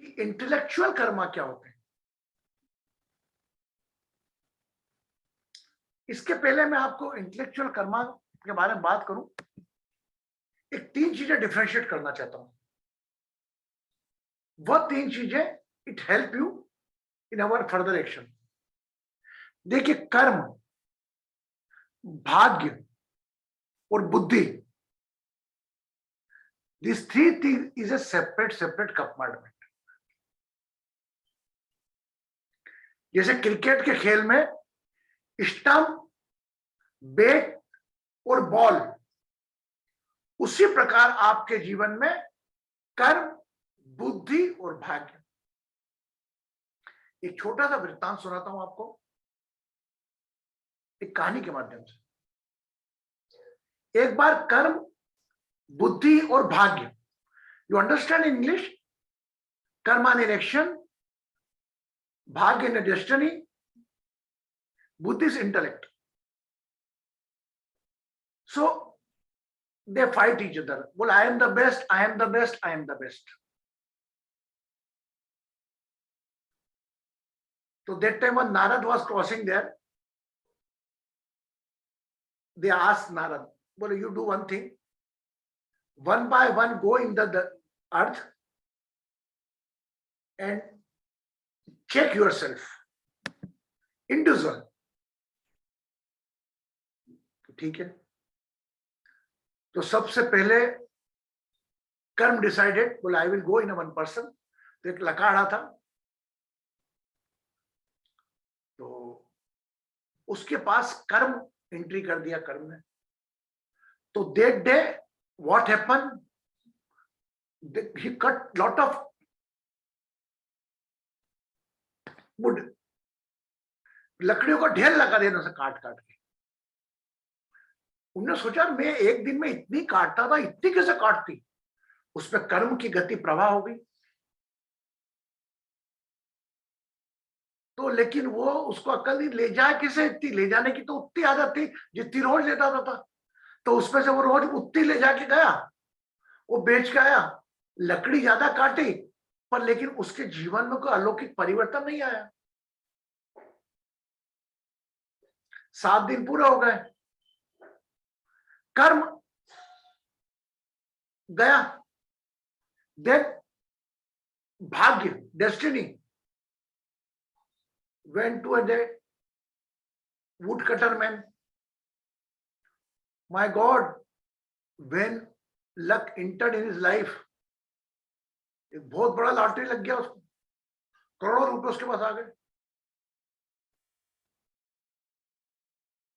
कि इंटेलेक्चुअल कर्मा क्या होते हैं। इसके पहले मैं आपको इंटेलेक्चुअल कर्मा के बारे में बात करूं, एक 3 चीजें डिफरेंशिएट करना चाहता हूं। वह 3 चीजें it help you in our further action. देखिए, कर्म, भाग्य और बुद्धि, this 3 thing is a separate compartment. जैसे क्रिकेट के खेल में स्टंप, बैट और बॉल, उसी प्रकार आपके जीवन में कर्म, बुद्धि और भाग्य। एक छोटा सा वृत्तांत सुनाता हूं आपको, एक कहानी के माध्यम से। एक बार कर्म, बुद्धि और भाग्य, यू अंडरस्टैंड इंग्लिश? कर्म इन एक्शन, भाग्य इन डेस्टिनी, बुद्धि is intellect. So they fight each other. Well, I am the best, I am the best, I am the best. So that time when Narad was crossing there, they asked Narad, well, you do one thing, one by one go in the earth and check yourself, individual. ठीक है, तो सबसे पहले कर्म decided, बोला I will go in one person. तो एक लकाड़ा था, तो उसके पास कर्म एंट्री कर दिया कर्म ने। तो that day what happen, he cut lot of would, लकड़ियों का ढेर लगा देना से काट काट के। उन्होंने सोचा मैं एक दिन में इतनी काटता था, इतनी कैसे काटती। उसमें कर्म की गति प्रवाह हो गई। तो लेकिन वो उसको अकल नहीं, ले जाए किसे, इतनी ले जाने की तो उतनी आदत थी जितनी रोज लेता था। तो उसमें से वो रोज उतनी ले जाके गया, वो बेच के आया, लकड़ी ज्यादा काटी, पर लेकिन उसके जीवन में कोई अलौकिक परिवर्तन नहीं आया। 7 दिन पूरे हो गए, कर्म गया, देन भाग्य, destiny, went to a woodcutter man. My God, when luck entered in his life, एक बहुत बड़ा लॉटरी लग गया उसको, करोड़ों रुपए उसके पास आ गए।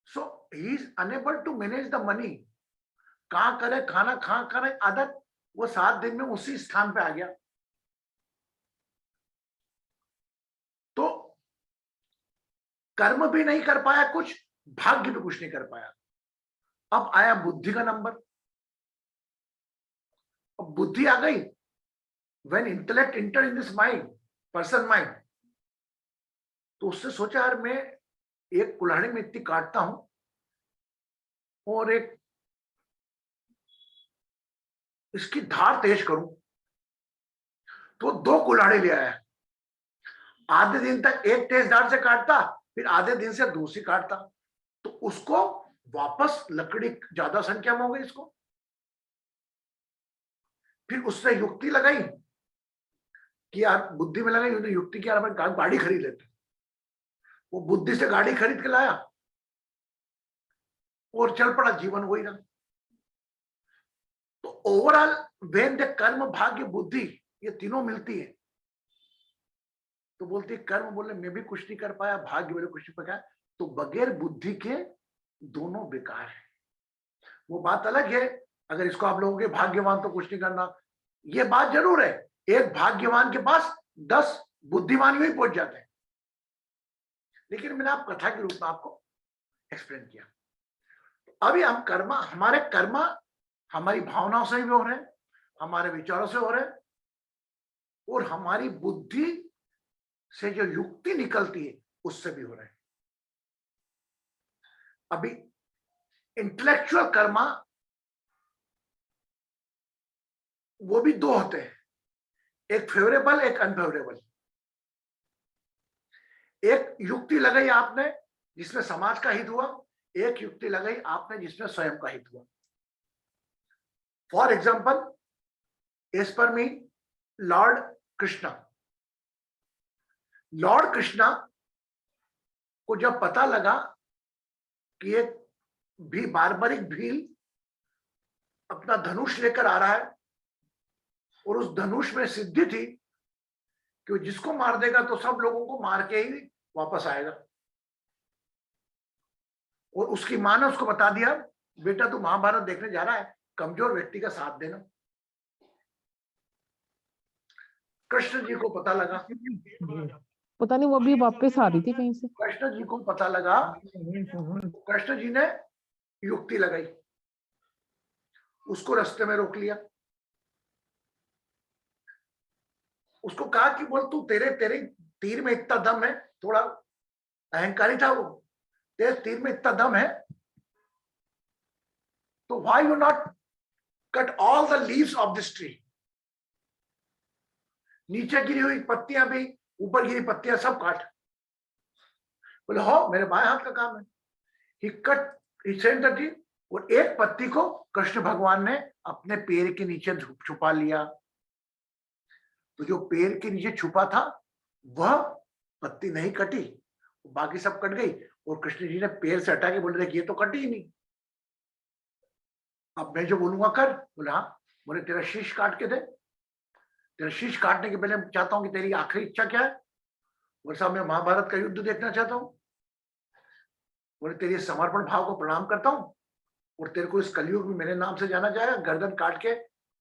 So he is unable to manage the money. कहां करे खाना, कहां करे आदत, वो 7 दिन में उसी स्थान पे आ गया। तो कर्म भी नहीं कर पाया कुछ, भाग्य भी कुछ नहीं कर पाया। अब आया बुद्धि का नंबर। अब बुद्धि आ गई, when intellect enter in this mind, person mind, तो उससे सोचा यार मैं एक कुल्हाड़ी में इतनी काटता हूं और एक इसकी धार तेज करूं, तो 2 कुल्हाड़ी ले आया। आधे दिन तक एक तेज धार से काटता, फिर आधे दिन से दूसरी काटता, तो उसको वापस लकड़ी ज्यादा संख्या में हो गई इसको। फिर उसने युक्ति लगाई कि यार बुद्धि में लगाई, तो युक्ति की यार अपन गाड़ी खरीद लेते। वो बुद्धि से गाड़ी खरीद के लाया और चल पड़ा, जीवन वही रहा। तो ओवरऑल वेन द कर्म, भाग्य, बुद्धि, ये तीनों मिलती है, तो बोलती है कर्म बोले मैं भी कुछ नहीं कर पाया, भाग्य बोले कुछ नहीं पाया, तो बगैर बुद्धि के दोनों बेकार है। वो बात अलग है, अगर इसको आप लोगों के भाग्यवान तो कुछ नहीं करना, ये बात जरूर है। एक भाग्यवान के पास 10 बुद्धिमान ही पहुंच जाते हैं। लेकिन मैंने आप कथा के रूप में आपको एक्सप्लेन किया। अभी हम कर्मा, हमारे कर्मा हमारी भावनाओं से भी हो रहे हैं, हमारे विचारों से हो रहे हैं, और हमारी बुद्धि से जो युक्ति निकलती है उससे भी हो रहे हैं। अभी इंटेलेक्चुअल कर्मा वो भी 2 होते हैं, एक फेवरेबल, एक अनफेवरेबल। एक युक्ति लगाई आपने जिसमें समाज का हित हुआ, एक युक्ति लगाई आपने जिसमें स्वयं का हित हुआ। For example, as per me lord Krishna, lord Krishna को जब पता लगा कि एक भी बारबरिक भील अपना धनुष लेकर आ रहा है और उस धनुष में सिद्धि थी कि वो जिसको मार देगा तो सब लोगों को मार के ही वापस आएगा, और उसकी मां ने उसको बता दिया, बेटा तू महाभारत देखने जा रहा है, कमजोर व्यक्ति का साथ देना। कृष्ण जी को पता लगा, पता नहीं वो अभी वापस आ रही थी कहीं से, कृष्ण जी को पता लगा, कृष्ण जी ने युक्ति लगाई, उसको रास्ते में रोक लिया, उसको कहा कि बोल तू तेरे तीर में इतना दम है, थोड़ा अहंकारी था वो, तेरे तीर में इतना दम है तो why you not cut all the leaves of this tree, नीचे गिरी हुई पत्तियां भी, ऊपर गिरी पत्तियां सब काट। बोले हो मेरे बाएं हाथ का काम है। He cut, he send the tree, और एक पत्ती को कृष्ण भगवान ने अपने पैर के नीचे छुपा लिया, तो जो पैर के नीचे छुपा था वह पत्ती नहीं कटी, बाकी सब कट गई, और कृष्ण जी ने पैर से हटा के बोले ये तो कटी ही नहीं, अब मैं जो बोलूंगा कर। बोला हाँ। बोले तेरा शीश काट के दे, तेरा शीश काटने के पहले चाहता हूं कि तेरी आखिरी इच्छा क्या है। बोले साहब मैं महाभारत का युद्ध देखना चाहता हूं। बोले तेरी समर्पण भाव को प्रणाम करता हूं, और तेरे को इस कलयुग में मेरे नाम से जाना जाएगा, गर्दन काट के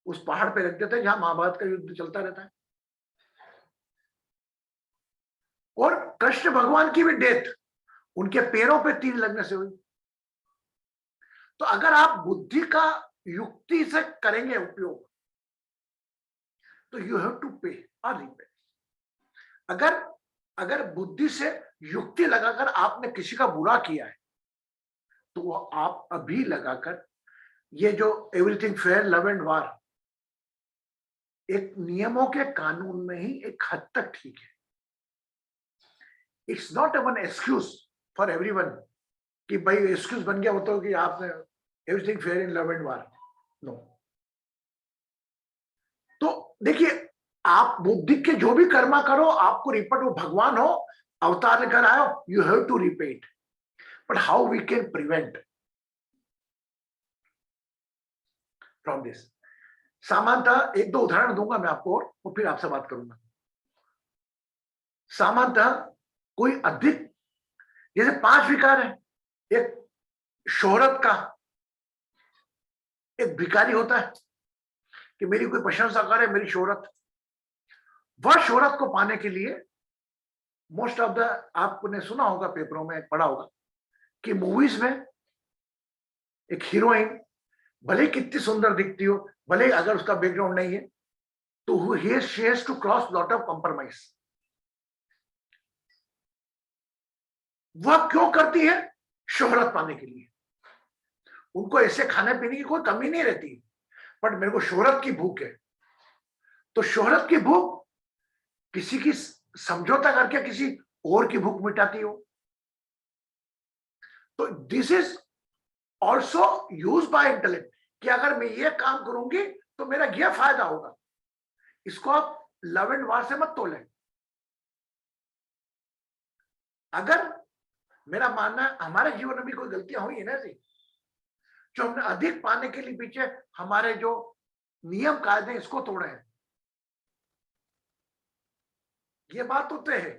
उस पहाड़ पे रख देते हैं जहां महाभारत का युद्ध चलता रहता है। और कृष्ण भगवान की भी डेथ उनके पैरों पे तीर लगने से हुई। तो अगर आप बुद्धि का युक्ति से करेंगे उपयोग तो यू हैव टू पे और रीपे। अगर बुद्धि से युक्ति लगाकर आपने किसी का बुरा किया है तो वो आप अभी लगाकर, ये जो एवरीथिंग फेयर लव एंड वार एक नियमों के कानून में ही एक हद तक ठीक है। It's not an excuse for everyone कि भाई एक्सक्यूज बन गया वो तो कि आपने everything fair in love and war, no. तो देखिए आप बुद्धि के जो भी कर्मा करो आपको रिपीट, वो भगवान हो अवतार लेकर आयो, you have to repeat, but how we can prevent from this. सामान्यतः एक दो उदाहरण दूंगा मैं आपको और फिर आपसे बात करूंगा। सामान्यतः कोई अधिक, जैसे 5 विकार है, एक शोहरत का, एक भिखारी होता है कि मेरी कोई प्रशंसा करे, मेरी शोहरत, वह शोहरत को पाने के लिए मोस्ट ऑफ द, आपने सुना होगा पेपरों में पढ़ा होगा कि मूवीज में एक हीरोइन भले कितनी सुंदर दिखती हो, भले अगर उसका बैकग्राउंड नहीं है, तो she has to cross lot of compromise. वह क्यों करती है? शोहरत पाने के लिए। उनको ऐसे खाने पीने की कोई कमी नहीं रहती, बट मेरे को शोहरत की भूख है, तो शोहरत की भूख किसी की समझौता करके किसी और की भूख मिटाती हो। तो this is also use by intellect कि अगर मैं ये काम करूंगी तो मेरा यह फायदा होगा। इसको आप लव एंड वार से मत तोलें। अगर मेरा मानना है हमारे जीवन में भी कोई गलतियां हुई है ना जी, जो हमने अधिक पाने के लिए पीछे हमारे जो नियम कायदे इसको तोड़े हैं, ये बात तो तय है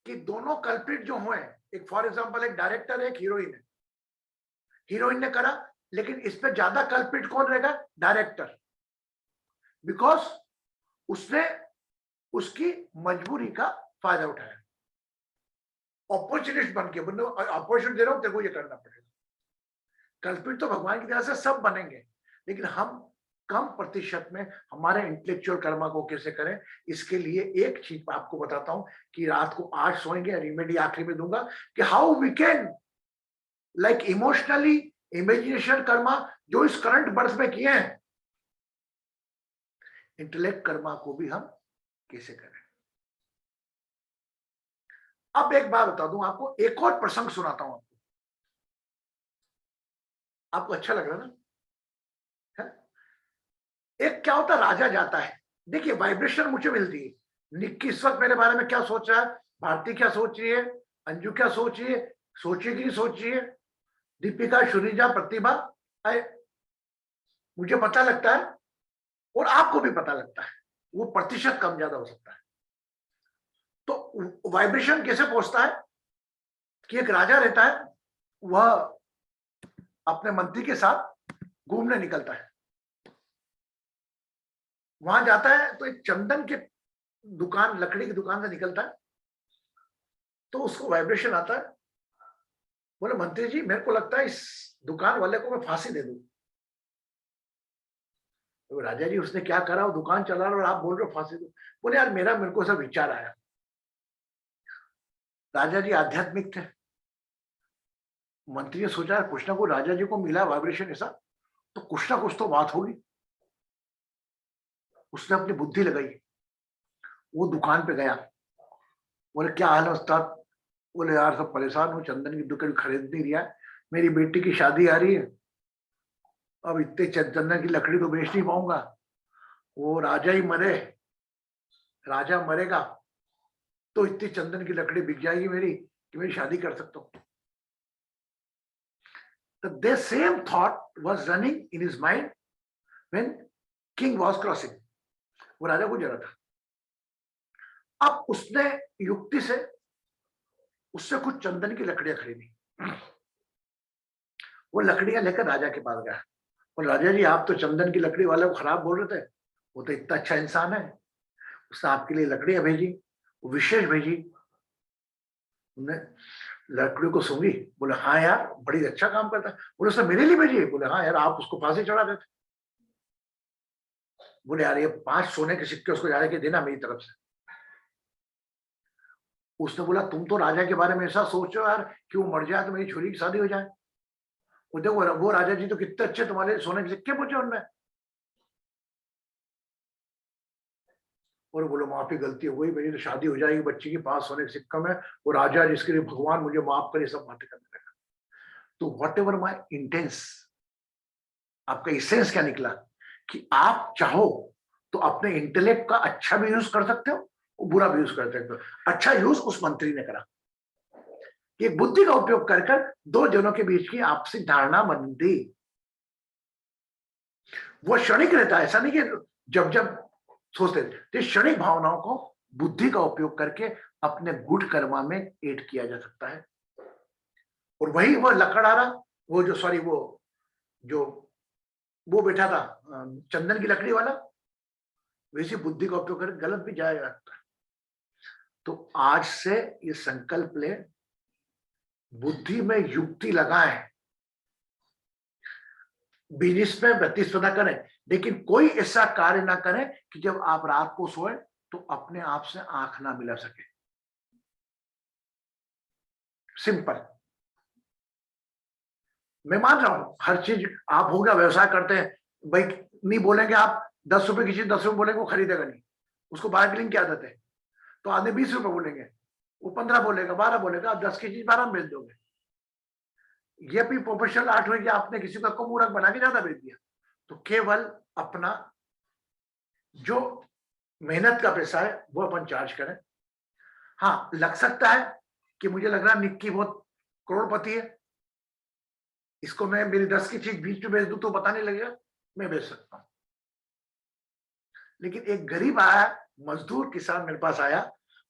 कि दोनों कल्प्रिट जो हुए, एक फॉर एग्जांपल एक डायरेक्टर है, एक हीरोइन है, हीरोइन ने करा, लेकिन इस पे ज्यादा कल्प्रिट कौन रहेगा? डायरेक्टर, बिकॉज उसने उसकी मजबूरी का फायदा उठाया, अपॉर्चुनिस्ट बन के, अपॉर्चुनिटी दे रहा हूं तेरे को ये करना पड़ेगा। कल्प्रिट तो भगवान की तरह से सब बनेंगे, लेकिन हम कम प्रतिशत में हमारे इंटेलेक्चुअल कर्मा को कैसे करें, इसके लिए एक चीज आपको बताता हूं कि रात को आज सोएंगे, रेमेडी आखिरी में दूंगा कि how we can like emotionally imagination karma जो इस करंट बर्थ में किए हैं, इंटेलेक्ट कर्मा को भी हम कैसे करें। अब एक बात बता दूं आपको, एक और प्रसंग सुनाता हूं आपको अच्छा लग रहा ना है? एक क्या होता, राजा जाता है, देखिए वाइब्रेशन मुझे मिलती है, निक्की इस वक्त मेरे बारे में क्या सोच रहा है, भारती क्या सोच रही है, अंजू क्या सोच रही है, सोचिए कि नहीं सोच रही है, दीपिका, शुनिजा, प्रतिभा, मुझे पता लगता है और आपको भी पता लगता है, वो प्रतिशत कम ज्यादा हो सकता है। तो वाइब्रेशन कैसे पहुंचता है कि एक राजा रहता है, वह अपने मंत्री के साथ घूमने निकलता है, वहां जाता है तो एक चंदन के दुकान, लकड़ी की दुकान से निकलता है, तो उसको वाइब्रेशन आता है, बोले मंत्री जी मेरे को लगता है इस दुकान वाले को मैं फांसी दे दूं। तो राजा जी उसने क्या करा, वो दुकान चला रहा और आप बोल रहे हो फांसी दो। बोले यार मेरे को सब विचार आया। राजा जी आध्यात्मिक थे, मंत्री ने सोचा कुछ ना कुछ राजा जी को मिला वाइब्रेशन ऐसा, तो कुछ ना कुछ तो बात होगी। उसने अपनी बुद्धि लगाई, वो दुकान पे गया, बोले क्या हाल है उस्ताद। बोले यार सब परेशान हूँ, चंदन की दुकान खरीद नहीं रहा, मेरी बेटी की शादी आ रही है, अब इतने चंदन की लकड़ी तो बेच नहीं पाऊंगा, वो राजा ही मरे, राजा मरेगा तो इतनी चंदन की लकड़ी बिक जाएगी मेरी कि मेरी शादी कर सकता हूँ। The same thought was running in his mind when king was crossing. वो राजा गुजरा था। अब उसने युक्ति से उससे कुछ चंदन की लकड़ियां खरीदी, वो लकड़ियां लेकर राजा के पास गया और राजा जी आप तो चंदन की लकड़ी वाले को खराब बोल रहे थे, वो तो इतना अच्छा इंसान है, उसने आपके लिए लकड़ियां भेजी, विशेष भेजी। उन्हें लकड़ी को सूंघी, बोले हाँ यार बड़ी अच्छा काम करता है। बोले उसने मेरे लिए भेजी? बोले हाँ यार आप उसको फांसी चढ़ा देते। बोले यार ये 5 सोने के सिक्के उसको जाने के देना मेरी तरफ से। उसने बोला तुम तो राजा के बारे में ऐसा सोचो यार कि वो मर जाए तो मेरी छोरी की शादी हो जाए। वो देखो वो राजा जी तो कितने अच्छे, तुम्हारे सोने के सिक्के पूछे उनने। और बोलो माफी, गलती हो गई, मेरी तो शादी हो जाएगी बच्ची की, 5 सोने के सिक्का में, वो राजा जिसके लिए भगवान मुझे माफ करे, सब बातें करने लगा। तो वट एवर माई इंटेंस, आपका इसेंस क्या निकला कि आप चाहो तो अपने इंटेलेक्ट का अच्छा भी यूज कर सकते हो, बुरा भी यूज कर सकते हो। अच्छा यूज उस मंत्री ने करा कि एक बुद्धि का उपयोग कर कर 2 जनों के बीच की आपसी धारणा बनती। वो क्षणिक रहता है, ऐसा नहीं कि जब जब सोचते, तो क्षणिक भावनाओं को बुद्धि का उपयोग करके अपने गुड कर्मा में ऐड किया जा सकता है। और वही वो लकड़हारा, वो जो सॉरी वो बैठा था चंदन की लकड़ी वाला, वैसी बुद्धि का उपयोग करके गलत भी जाया जाता है। तो आज से ये संकल्प ले, बुद्धि में युक्ति लगाएं, बिजनेस में प्रतिस्पर्धा करें, लेकिन कोई ऐसा कार्य ना करें कि जब आप रात को सोए तो अपने आप से आंख ना मिला सके। सिंपल। मैं मान रहा हूं हर चीज आप हो गया, व्यवसाय करते हैं भाई, नहीं बोलेंगे आप 10 रुपए की चीज 10 रुपए बोलेंगे, वो खरीदेगा नहीं, उसको बार्गेनिंग की आदत है। तो आधे 20 रुपए बोलेंगे, वो 15 बोलेगा, 12 बोलेगा, आप 10 की चीज 12 में बेच दोगे। ये भी प्रोफेशनल आर्ट हुई कि आपने किसी का कम मूर्ख बना के ज्यादा बेच दिया। तो केवल अपना जो मेहनत का पैसा है वो अपन चार्ज करें। हाँ लग सकता है कि मुझे लग रहा है निक्की बहुत करोड़पति है, इसको मैं मेरी 10 की चीज 20 में बेच दूं तो पता नहीं लगेगा, मैं बेच सकता हूं। लेकिन एक गरीब आया, मजदूर किसान मेरे पास आया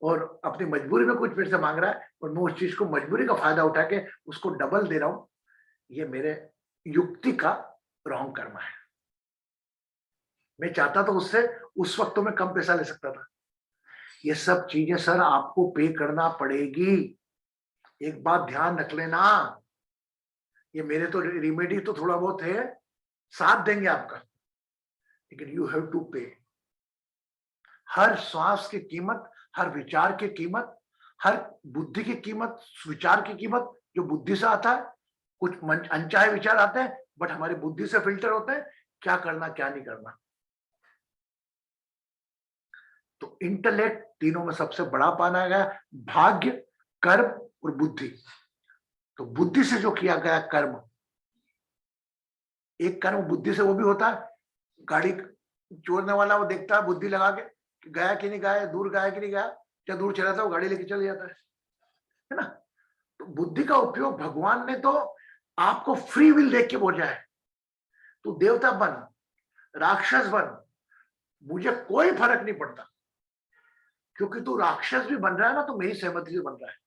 और अपनी मजबूरी में कुछ मेरे से मांग रहा है और मैं उस चीज को मजबूरी का फायदा उठा के उसको डबल दे रहा हूं, ये मेरे युक्ति का रॉन्ग कर्म है। मैं चाहता तो उससे उस वक्त तो मैं कम पैसा ले सकता था। ये सब चीजें सर आपको पे करना पड़ेगी। एक बात ध्यान रख लेना, ये मेरे तो रेमेडी तो थोड़ा बहुत है, साथ देंगे आपका, लेकिन यू हैव टू पे। हर श्वास की कीमत, हर विचार की कीमत, हर बुद्धि की कीमत, विचार की कीमत जो बुद्धि से आता है। कुछ अनचाहे विचार आते हैं बट हमारी बुद्धि से फिल्टर होते हैं, क्या करना क्या नहीं करना। तो इंटेलेक्ट तीनों में सबसे बड़ा पाना गया, भाग्य, कर्म और बुद्धि। तो बुद्धि से जो किया गया कर्म, एक कर्म बुद्धि से वो भी होता है, गाड़ी चोरने वाला वो देखता है बुद्धि लगा के कि गया कि नहीं गया, दूर गया कि नहीं गया, क्या दूर चला था वो गाड़ी लेके चले जाता है ना। तो बुद्धि का उपयोग भगवान ने तो आपको फ्री विल देख के बोला है, तू देवता बन, राक्षस बन, मुझे कोई फर्क नहीं पड़ता, क्योंकि तू राक्षस भी बन रहा है ना तो मेरी सहमति से बन रहा है,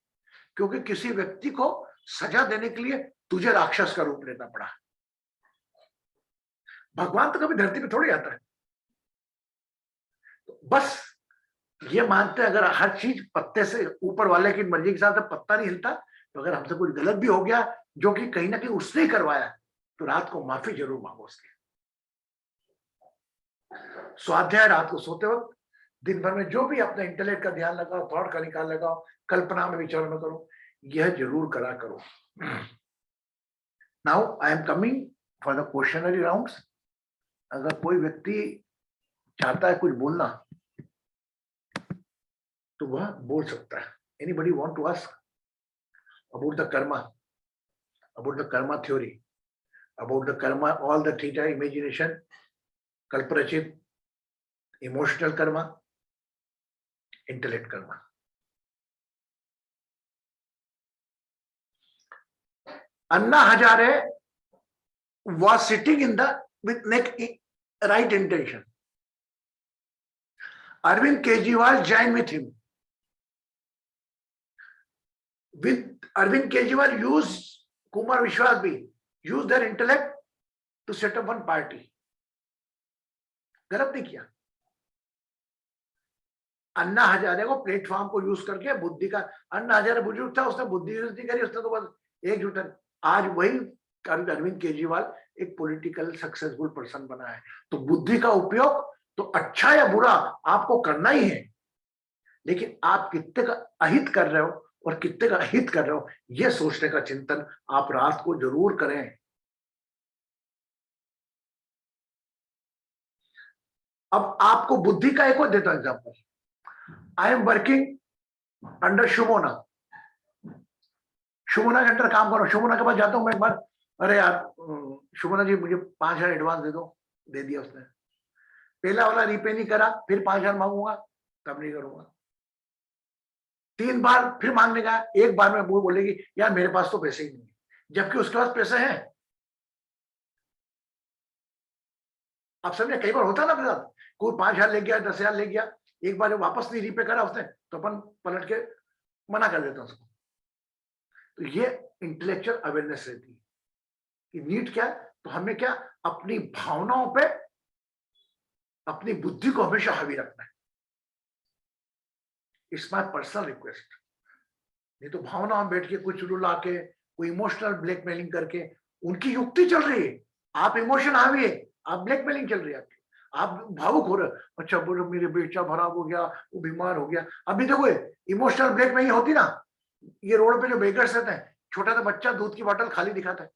क्योंकि किसी व्यक्ति को सजा देने के लिए तुझे राक्षस का रूप लेना पड़ा। भगवान तो कभी धरती पे थोड़ी आता है। तो बस ये मानते हैं, अगर हर चीज पत्ते से ऊपर वाले की मर्जी के साथ पत्ता नहीं हिलता, तो अगर हमसे कुछ गलत भी हो गया जो कि कहीं ना कहीं उसने ही करवाया, तो रात को माफी जरूर मांगो उसकी। स्वाध्याय रात को सोते वक्त दिन भर में जो भी अपने इंटेलेक्ट का ध्यान लगाओ, थॉट का निकाल लगाओ, कल्पना में विचरण करो, यह जरूर करा करो। Now I am coming for the questionnaire rounds. अगर कोई व्यक्ति चाहता है कुछ बोलना तो वह बोल सकता है। Anybody want to ask about the karma, about the karma theory, about the karma, all the theta, imagination, कल्परचित, emotional karma, intellect karma. Anna Hazare was sitting in the with right intention. Arvind Kejriwal joined with him. With Arvind Kejriwal used Kumar Vishwas bhi used their intellect to set up one party. गलत नहीं किया। अन्ना हजारे को platform को use करके बुद्धि का, अन्ना हजारे बुजुर्ग था, उसने बुद्धि यूज नहीं करी, उसने तो बस एकजुट। आज वही अरविंद केजरीवाल एक पॉलिटिकल सक्सेसफुल पर्सन बना है। तो बुद्धि का उपयोग तो अच्छा या बुरा आपको करना ही है, लेकिन आप कितने का अहित कर रहे हो और कितने का हित कर रहे हो, यह सोचने का चिंतन आप रात को जरूर करें। अब आपको बुद्धि का एक और देता हूं example. I am working under Shubhona, Shubhona के अंडर काम करो। शुभोना के पास जाता हूं मैं एक बार, अरे यार शुभोना जी मुझे 5,000 एडवांस दे दो, दे दिया उसने। पहला वाला रीपे नहीं करा, फिर 5,000 मांगूंगा, तब नहीं करूंगा। 3 बार फिर मांगने का, एक बार में वो बोलेगी यार मेरे पास तो पैसे ही नहीं है, जबकि उसके पास पैसे हैं। आप समझे, कई बार होता है ना अपने साथ, कोई 5,000 ले गया, 10,000 ले गया, एक बार वापस नहीं रीपे करा उसने, तो अपन पलट के मना कर देते हैं उसको। तो ये इंटेलेक्चुअल अवेयरनेस रहती है कि नीड क्या है। तो हमें क्या, अपनी भावनाओं पे अपनी बुद्धि को हमेशा हावी रखना है। It's my personal request. नहीं तो भावना में बैठ के कुछ रुला के, कोई इमोशनल ब्लैकमेलिंग करके, उनकी युक्ति चल रही है, आप इमोशन हावी है, आप ब्लैकमेलिंग चल रही है आपकी, आप भावुक हो रहे। अच्छा बोलो मेरे बेटा खराब हो गया, वो बीमार हो गया। अभी देखो इमोशनल ब्लैकमेलिंग होती ना, ये रोड पे जो बेगर्स रहते हैं, छोटा सा बच्चा दूध की बोतल खाली दिखाता है,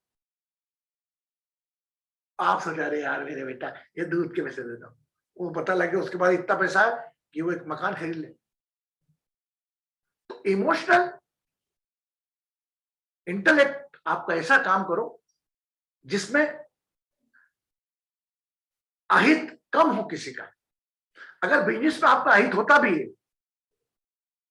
आप सोचा रहे यार मेरे बेटा ये दूध के पैसे देता हूं, वो पता लगे उसके बाद इतना पैसा है कि वो एक मकान खरीद ले। तो इमोशनल इंटेलेक्ट आपका ऐसा काम करो जिसमें अहित कम हो किसी का। अगर बिजनेस में आपका अहित होता भी है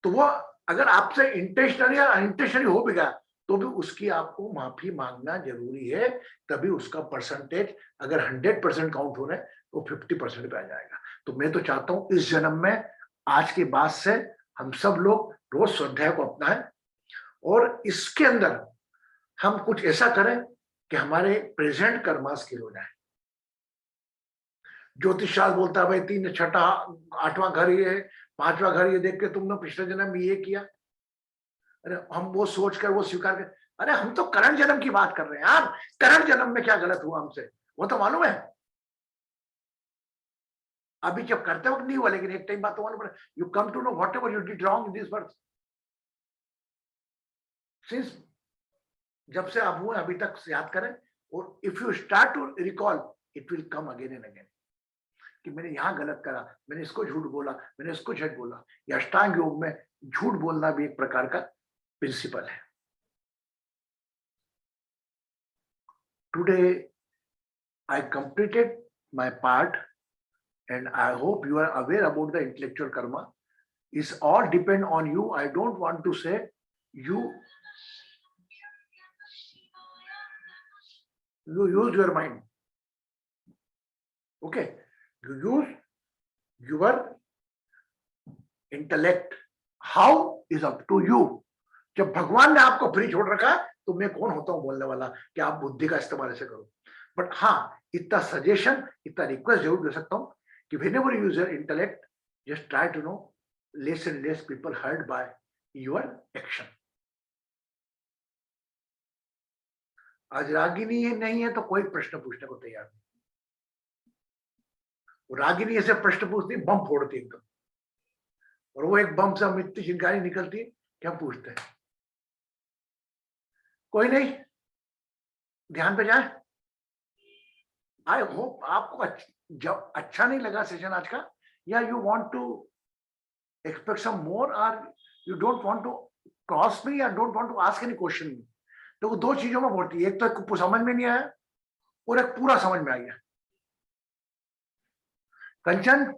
तो वो अगर आपसे इंटेंशनली या अनइंटेंशनली हो भी गया तो भी उसकी आपको माफी मांगना जरूरी है। तभी उसका परसेंटेज अगर 100% काउंट हो रहा है तो 50% पे आ जाएगा। तो मैं तो चाहता हूं इस जन्म में, आज के बाद से हम सब लोग रोज स्वाध्याय को अपनाएं और इसके अंदर हम कुछ ऐसा करें कि हमारे प्रेजेंट कर्मा स्किल हो जाए। ज्योतिष शास्त्र बोलता है भाई 3 छठा 8वां घर ये, 5वां घर ये देख के तुमने पिछले जन्म में ये किया। अरे हम वो सोचकर वो स्वीकार कर, अरे हम तो करंट जन्म की बात कर रहे हैं यार, करंट जन्म में क्या गलत हुआ हमसे वो तो मालूम है। अभी जब करते वक्त नहीं हुआ, लेकिन एक टाइम बात तो मालूम पड़ा, you come to know whatever you did wrong in this birth. Since जब से आप हुए अभी तक याद करें, और if you start to recall it will come again and again. कि मैंने यहाँ गलत करा, मैंने इसको झूठ बोला, मैंने इसको झूठ बोला। ये अष्टांग योग में झूठ बोलना भी एक प्रकार का प्रिंसिपल है। Today I completed my part, and I hope you are aware about the intellectual karma. It's all depend on you. I don't want to say you use your mind. Okay, you use your intellect. How is up to you. जब भगवान ने आपको free छोड़ रखा है तो मैं कौन होता हूं बोलने वाला कि आप बुद्धि का इस्तेमाल ऐसे करो। बट हाँ, इतना सजेशन, इतना रिक्वेस्ट जरूर दे सकता हूं कि whenever you use your intellect, just try to know less and less people hurt by your action. आज रागिनी नहीं है तो कोई प्रश्न पूछने को तैयार नहीं। रागिनी ऐसे प्रश्न पूछती, बम फोड़ती एकदम, और वो एक बम से इतनी चिंगारी निकलती है कि हम पूछते हैं। कोई नहीं, ध्यान पे जाए। आई होप आपको जब अच्छा नहीं लगा सेशन आज का, या you want to expect some more, और you don't want to cross me, या don't want to ask any question me. तो वो दो चीजों में बोलती है, एक तो समझ में नहीं आया और एक पूरा समझ में आ गया। कंचन,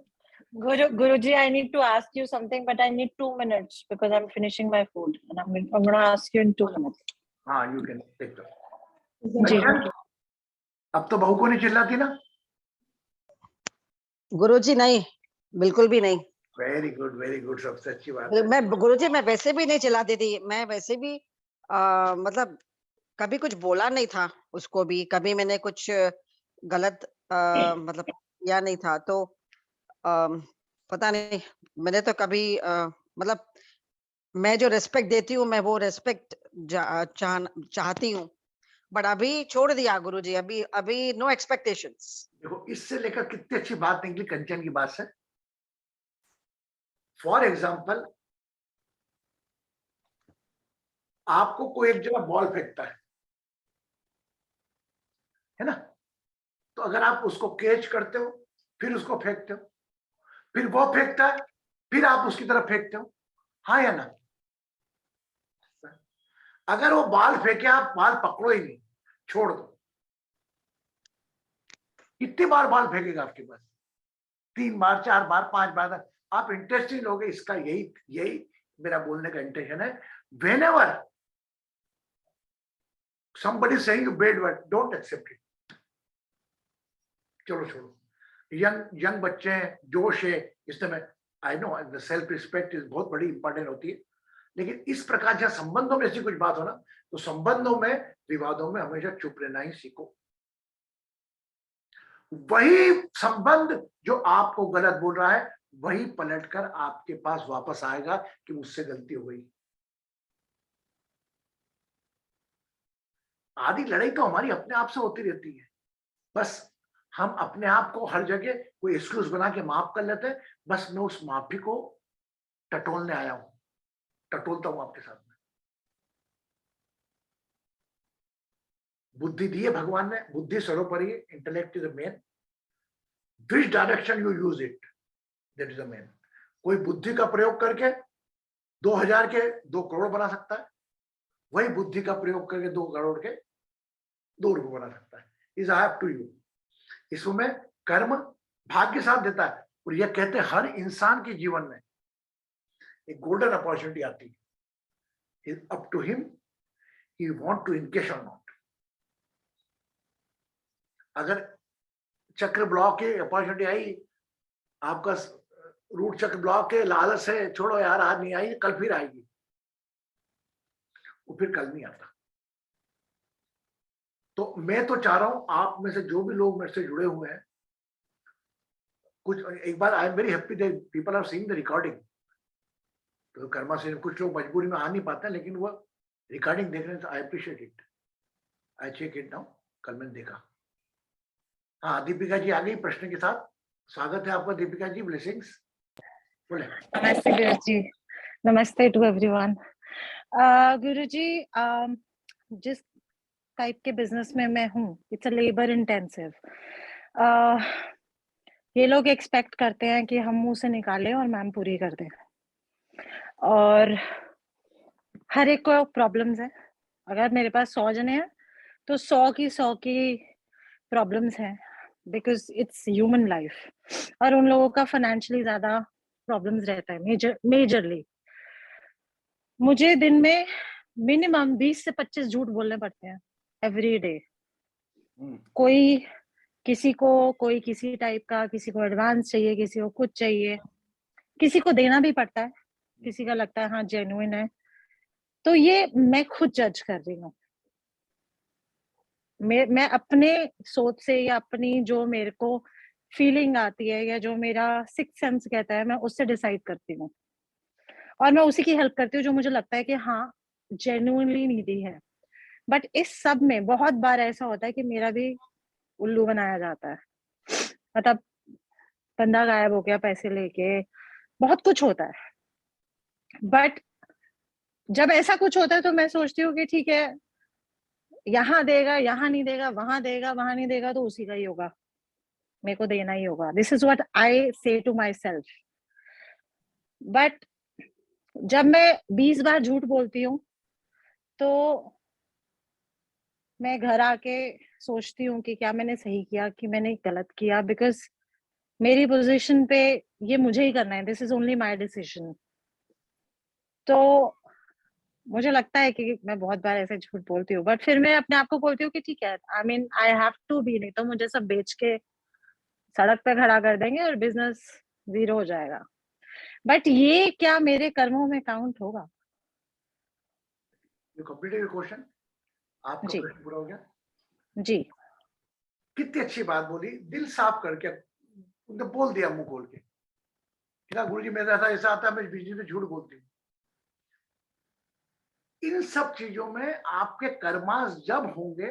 Guruji, I need to ask you something, but I need 2 minutes because I'm finishing my food, and I'm going to ask you in 2 minutes. हाँ, यू कैन टेक द। जी। अब तो बहू को नहीं चिल्लाती ना? गुरुजी नहीं, बिल्कुल भी नहीं। वेरी गुड, सबसे अच्छी बात है। मैं गुरुजी, मैं वैसे भी नहीं चिल्लाती थी। मैं वैसे भी मतलब कभी कुछ बोला नहीं था उसको भी, कभी मैंने कुछ गलत मतलब किया नहीं था। तो पता नहीं, मैंने तो कभी मतलब मैं जो रिस्पेक्ट देती हूँ, मैं वो रिस्पेक्ट चाहती हूँ, बट अभी छोड़ दिया गुरुजी। अभी नो एक्सपेक्टेशंस। देखो, इससे लेकर कितनी अच्छी बात निकली कंचन की बात से। फॉर एग्जाम्पल, आपको कोई एक जगह बॉल फेंकता है ना? तो अगर आप उसको कैच करते हो, फिर उसको फेंकते हो, फिर वो फेंकता है, फिर आप उसकी तरफ फेंकते हो, हाँ या ना? अगर वो बॉल फेंके, आप बॉल पकड़ो ही नहीं, छोड़ दो, कितनी बार बॉल फेंकेगा आपके पास? 3 बार, 4 बार, 5 बार। आप इंटरेस्टिंग लोगे। इसका यही मेरा बोलने का इंटेंशन है। whenever somebody is saying you bad word, don't accept it. चलो छोड़ो। यंग बच्चे हैं, जोश है, इस समय I know the self respect is बहुत बड़ी इंपॉर्टेंट होती है, लेकिन इस प्रकार जब संबंधों में ऐसी कुछ बात हो ना, तो संबंधों में, विवादों में हमेशा चुप रहना ही सीखो। वही संबंध जो आपको गलत बोल रहा है, वही पलटकर आपके पास वापस आएगा कि मुझसे गलती हो गई। आधी लड़ाई तो हमारी अपने आप से होती रहती है। बस हम अपने आप को हर जगह कोई एक्सक्यूज बना के माफ कर लेते हैं। बस मैं उस माफी को टटोलने आया हूं, टटोलता हूं आपके साथ में। बुद्धि दी है भगवान ने, बुद्धि सर्वोपरि है, intellect is the main. Which direction you use it, that is the main. कोई बुद्धि का प्रयोग करके 2000 के 2 करोड़ बना सकता है, वही बुद्धि का प्रयोग करके 2 करोड़ के 2 रुपए बना सकता है। Is up to you. इसमें कर्म भाग्य साथ देता है, और यह कहते हैं हर इंसान के जीवन में एक गोल्डन अपॉर्चुनिटी आती है। Is up to him, he want to encash और नॉट। अगर चक्र ब्लॉक की अपॉर्चुनिटी आई, आपका रूट चक्र ब्लॉक के लालच से छोड़ो यार, आज नहीं आई, कल फिर आएगी, वो फिर कल नहीं आता। तो मैं तो चाह रहा हूं आप में से जो भी लोग मेरे से जुड़े हुए हैं, कुछ एक बार I am very happy that people are seeing the recording. तो कर्मा से कुछ लोग मजबूरी में आ नहीं पाते, लेकिन वो रिकॉर्डिंग देख रहे हैं, तो I appreciate it, I check it now. कल मैंने देखा। हाँ, दीपिका जी आ गई प्रश्न के साथ। स्वागत है आपका दीपिका जी, ब्लेसिंग्स। बोले। नमस्ते गुरुजी, नमस्ते टू एवरीवन। गुरुजी, जिस टाइप के बिजनेस में मैं हूँ, इट्स अ लेबर इंटेंसिव। ये लोग एक्सपेक्ट करते हैं कि हम मुंह से निकालें और मैम पूरी कर दें। और हर एक को प्रॉब्लम्स है। अगर मेरे पास 100 जने हैं तो 100 की प्रॉब्लम्स हैं, बिकॉज इट्स ह्यूमन लाइफ। और उन लोगों का फाइनेंशियली ज्यादा प्रॉब्लम्स रहता है, मेजरली। मुझे दिन में मिनिमम 20 से 25 झूठ बोलने पड़ते हैं एवरी डे। कोई किसी टाइप का, किसी को एडवांस चाहिए, किसी को कुछ चाहिए, किसी को देना भी पड़ता है, किसी का लगता है हाँ जेन्युइन है। तो ये मैं खुद जज कर रही हूँ। मैं अपने सोच से या अपनी जो मेरे को फीलिंग आती है या जो मेरा सिक्स सेंस कहता है, मैं उससे डिसाइड करती हूँ। और मैं उसी की हेल्प करती हूँ जो मुझे लगता है कि हाँ जेन्युइनली नीडी है। बट इस सब में बहुत बार ऐसा होता है कि मेरा भी उल्लू बनाया जाता है। मतलब बंदा गायब हो गया पैसे लेके, बहुत कुछ होता है। बट जब ऐसा कुछ होता है तो मैं सोचती हूँ कि ठीक है, यहाँ देगा, यहाँ नहीं देगा, वहां देगा, वहां नहीं देगा, तो उसी का ही होगा, मेरे को देना ही होगा। दिस इज व्हाट आई से टू माई सेल्फ। बट जब मैं 20 बार झूठ बोलती हूँ तो मैं घर आके सोचती हूँ कि क्या मैंने सही किया कि मैंने गलत किया। बिकॉज मेरी पोजीशन पे ये मुझे ही करना है, this is only my decision. तो मुझे लगता है कि मैं बहुत बार ऐसे झूठ बोलती हूँ, बट फिर मैं अपने आप को बोलती हूँ कि ठीक है, I mean I have to be, नहीं तो मुझे सब बेच के सड़क पे खड़ा कर देंगे और बिजनेस जीरो हो जाएगा। बट ये क्या मेरे कर्मों में काउंट होगा? You completed your question? आपका जी प्रश्न पूरा हो गया? जी। कितनी अच्छी बात बोली, दिल साफ करके उनने बोल दिया मुंह खोल के। क्या गुरुजी मेरा ऐसा आता है, मैं बीच में झूठ बोलती हूँ। इन सब चीजों में आपके कर्मास जब होंगे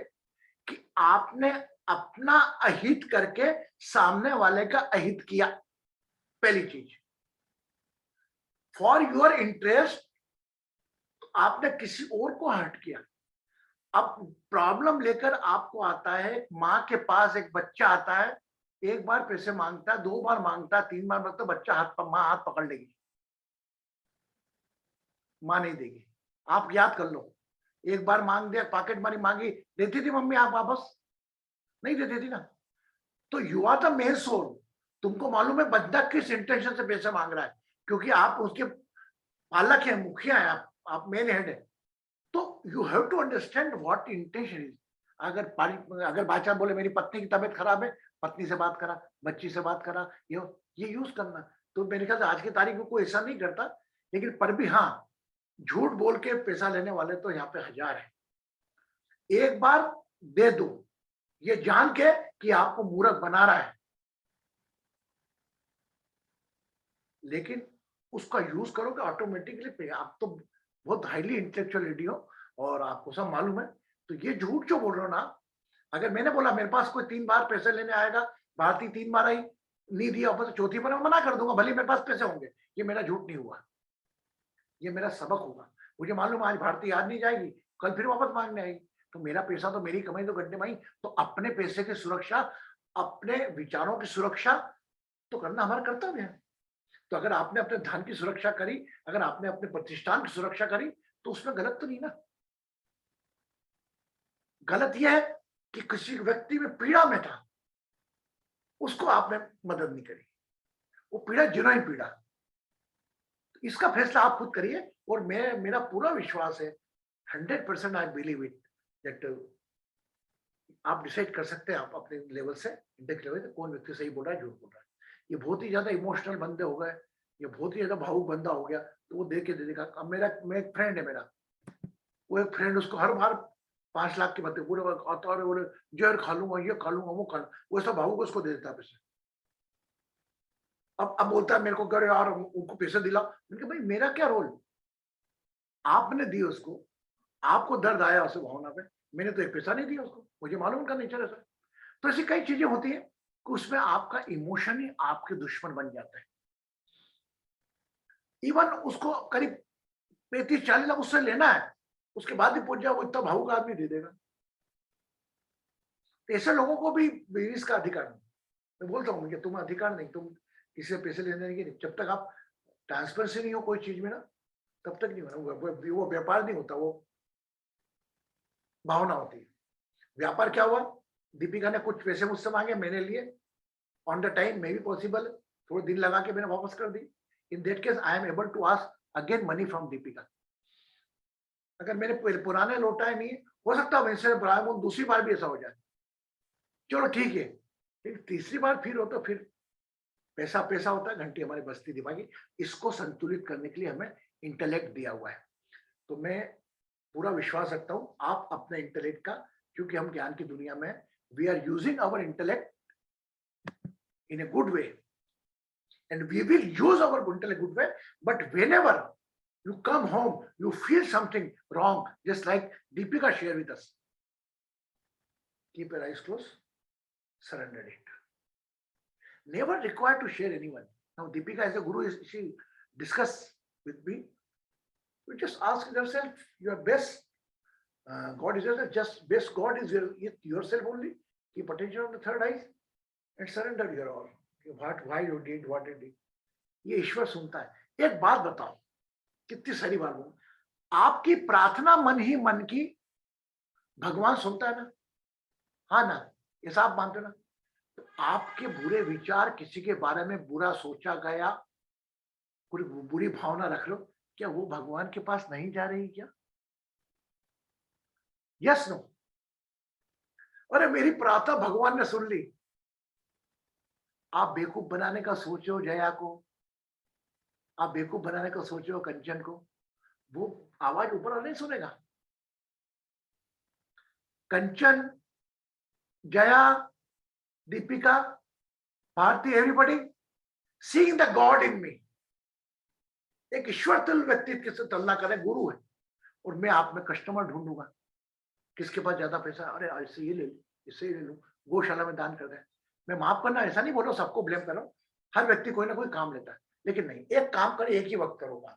कि आपने अपना अहित करके सामने वाले का अहित किया। पहली चीज, फॉर योर इंटरेस्ट आपने किसी और को हर्ट किया। अब प्रॉब्लम लेकर आपको आता है, माँ के पास एक बच्चा आता है, एक बार पैसे मांगता है, 2 बार मांगता है, 3 बार मांगता है, बच्चा माँ हाथ पकड़ लेगी, माँ नहीं देगी। आप याद कर लो, एक बार मांग दिया, पॉकेट मनी मांगी, देती थी मम्मी आप वापस? नहीं देती थी ना। तो you are the main soul. तुमको मालूम है बंदा किस इंटेंशन से पैसे मांग रहा है, क्योंकि आप उसके पालक हैं, मुखिया हैं, आप मेन हेड है। तो you have to understand what intention is. अगर बादशाह बोले मेरी पत्नी की तबीयत खराब है, पत्नी से बात करा, बच्ची से बात करा, ये यूज करना। तो मेरे ख्याल से आज की तारीख में कोई ऐसा नहीं करता, लेकिन पर भी हाँ, झूठ बोल के पैसा लेने वाले तो यहाँ पे हजार है। एक बार दे दो, ये जान के कि आपको मूर्ख बना रहा है, लेकिन उसका यूज करोगे ऑटोमेटिकली। आप तो बहुत हाईली इंटेलेक्चुअल लेडी हो और आपको सब मालूम है। तो ये झूठ जो बोल रहे हो ना, अगर मैंने बोला मेरे पास कोई 3 बार पैसे लेने आएगा, भारती 3 बार आई, नहीं दिया वापस, चौथी बार मैं मना कर दूंगा, भले मेरे पास पैसे होंगे। ये मेरा झूठ नहीं हुआ, ये मेरा सबक होगा। मुझे मालूम है आज भारती आज नहीं जाएगी, कल फिर वापस मांगने आएगी, तो मेरा पैसा तो मेरी कमाई तो गड्ढे में आई। तो अपने पैसे की सुरक्षा, अपने विचारों की सुरक्षा तो करना हमारा कर्तव्य है। तो अगर आपने अपने धन की सुरक्षा करी, अगर आपने अपने प्रतिष्ठान की सुरक्षा करी, तो उसमें गलत तो नहीं ना। गलत यह है कि किसी व्यक्ति में पीड़ा में था, उसको आपने मदद नहीं करी, वो पीड़ा जिनोइन पीड़ा। तो इसका फैसला आप खुद करिए। और मेरा पूरा विश्वास है, 100% आई बिलीव इट दैट आप डिसाइड कर सकते हैं, आप अपने लेवल से, इंटेक्ट लेवल से, कौन व्यक्ति सही बोल रहा है, झूठ बोल रहा है। ये बहुत ही ज्यादा इमोशनल बंदे हो गए, ये बहुत ही ज्यादा भावुक बंदा हो गया, तो वो देख के दे देगा। अब मैं एक फ्रेंड है मेरा, वो एक फ्रेंड, उसको हर बार 5 लाख की बातें पूरे आता और बोले जहर खा लूंगा, ये खा लूंगा, वो खा लूंगा, वो ऐसा भावुक उसको दे देता है पैसे। अब बोलता है मेरे को, करे यार उनको पैसे दिला। मैंने कहा भाई मेरा क्या रोल, आपने दिए उसको, आपको दर्द आया उसे भावना पे, मैंने तो एक पैसा नहीं दिया उसको, मुझे मालूम उनका नेचर ऐसा है। तो ऐसी कई चीजें होती है कि उसमें आपका इमोशन ही आपके दुश्मन बन जाता है। इवन उसको करीब 35-40 लाख उससे लेना है, उसके बाद भी पूछ जाओ, वो इतना भावुक आदमी दे देगा। ऐसे लोगों को भी बिजनेस का अधिकार नहीं। मैं बोलता हूँ मुझे तुम अधिकार नहीं, तुम किसी से पैसे लेने की नहीं, जब तक आप ट्रांसपेरेंसी नहीं हो कोई चीज में ना, तब तक नहीं होना। वो व्यापार नहीं होता, वो भावना होती है। व्यापार क्या हुआ, दीपिका ने कुछ पैसे मुझसे मांगे, मैंने लिए on the time, maybe possible, थोड़े दिन लगा के मैंने वापस कर दी। In that case I am able to ask again money from Deepika. अगर मेरे पुराने लौटाए नहीं, हो सकता है वैसे दूसरी बार भी ऐसा हो जाए, चलो ठीक है, लेकिन तीसरी बार फिर हो तो फिर पैसा पैसा होता है, घंटी हमारी बस्ती दिमागी। इसको संतुलित करने के लिए हमें इंटेलेक्ट दिया हुआ है। तो मैं पूरा विश्वास रखता हूं आप अपने इंटेलेक्ट का, क्योंकि हम ज्ञान की दुनिया में, we are using our intellect in a good way, and we will use our intellect good way. But whenever you come home, you feel something wrong, just like Deepika shared with us, keep your eyes closed, surrender it. Never required to share anyone. Now Deepika as a guru, she discuss with me, you just ask yourself your best. God is just best. God is yourself only. Keep attention on the third eye and surrender your all. Why you did what you did, ये ईश्वर सुनता है। एक बात बताओ, कितनी सारी बार बोलूं, आपकी प्रार्थना मन ही मन की भगवान सुनता है ना? हाँ ना? ऐसा आप मानते हो ना? तो आपके बुरे विचार, किसी के बारे में बुरा सोचा गया, कोई बुरी भावना रख लो, क्या वो भगवान के पास नहीं जा रही क्या? Yes no? अरे मेरी प्रार्थना भगवान ने सुन ली। आप बेवकूफ बनाने का सोचो जया को, आप बेवकूफ बनाने का सोचो कंचन को, वो आवाज ऊपर नहीं सुनेगा। Kanchan, Jaya, Deepika, Bharti, everybody seeing the god in me. एक ईश्वर तुल्य व्यक्तित्व से तुलना करें, गुरु है, और मैं आप में कस्टमर ढूंढूंगा, किसके पास ज्यादा पैसा, अरे इससे ये ले लो, इससे ये ले लो, गौशाला में दान कर दे। मैं माफ करना ऐसा नहीं बोल रहा, सबको ब्लेम करो, हर व्यक्ति कोई ना कोई काम लेता है, लेकिन नहीं, एक काम करे एक ही वक्त करोगा।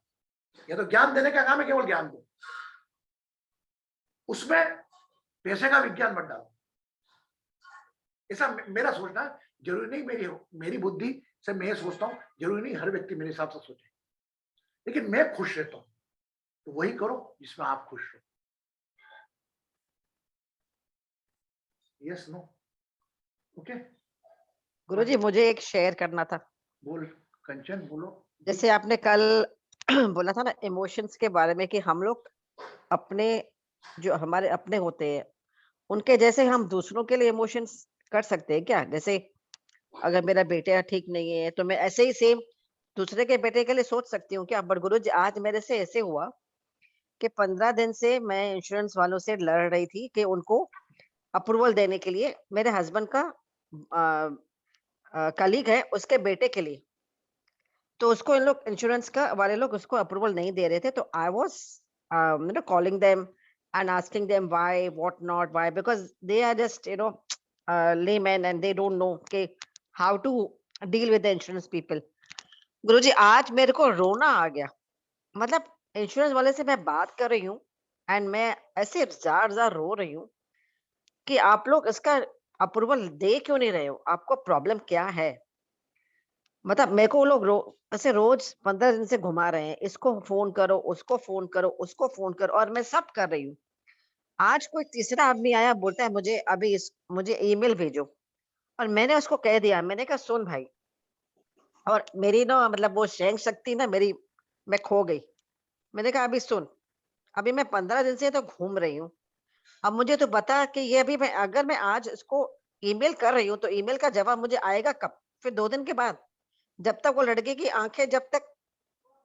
या तो ज्ञान देने का काम है, केवल ज्ञान दो, उसमें पैसे का विज्ञान मत डालो। ऐसा मेरा सोचना, जरूरी नहीं मेरी बुद्धि से मैं सोचता हूं, जरूरी नहीं हर व्यक्ति मेरे हिसाब से सोचे, लेकिन मैं खुश रहता हूं, तो वही करो जिसमें आप खुश हो। Yes no? ओके गुरुजी, मुझे एक शेयर करना था। बोल कंचन, बोलो। जैसे आपने कल बोला था ना इमोशंस के बारे में, कि हम लोग अपने, जो हमारे अपने होते हैं, उनके जैसे हम दूसरों के लिए इमोशंस कर सकते हैं क्या? जैसे अगर मेरा बेटा ठीक नहीं है तो मैं ऐसे ही सेम दूसरे के बेटे के लिए सोच सकती हूँ क्या? बट गुरुजी, आज मेरे से ऐसे हुआ कि 15 दिन से मैं इंश्योरेंस वालों से लड़ रही थी कि उनको अप्रूवल देने के लिए, मेरे हस्बैंड का कलीग है, उसके बेटे के लिए, तो उसको इन लोग इंश्योरेंस का वाले लोग उसको अप्रूवल नहीं दे रहे थे। तो I was calling them and asking them why, what not, why, because they are just laymen and they don't know के how to deal with the insurance people. गुरुजी, आज मेरे को रोना आ गया। मतलब इंश्योरेंस वाले से मैं बात कर रही हूँ एंड मैं ऐसे जार रो रही हूँ कि आप लोग इसका अप्रूवल दे क्यों नहीं रहे हो? आपको प्रॉब्लम क्या है? मतलब मेरे को वो लोग ऐसे रोज 15 दिन से घुमा रहे हैं, इसको फोन करो, उसको फोन करो, उसको फोन करो, और मैं सब कर रही हूँ। आज कोई तीसरा आदमी आया, बोलता है मुझे अभी मुझे ईमेल भेजो, और मैंने उसको कह दिया, मैंने कहा सुन भाई, और मेरी ना मतलब वो सहन शक्ति ना मेरी, मैं खो गई। मैंने कहा अभी सुन, अभी मैं 15 दिन से तो घूम रही हूँ, अब मुझे तो बता कि ये अभी अगर मैं आज इसको ईमेल कर रही हूँ तो ईमेल का जवाब मुझे आएगा कब? फिर 2 दिन के बाद। जब तक वो लड़के की आंखें, जब तक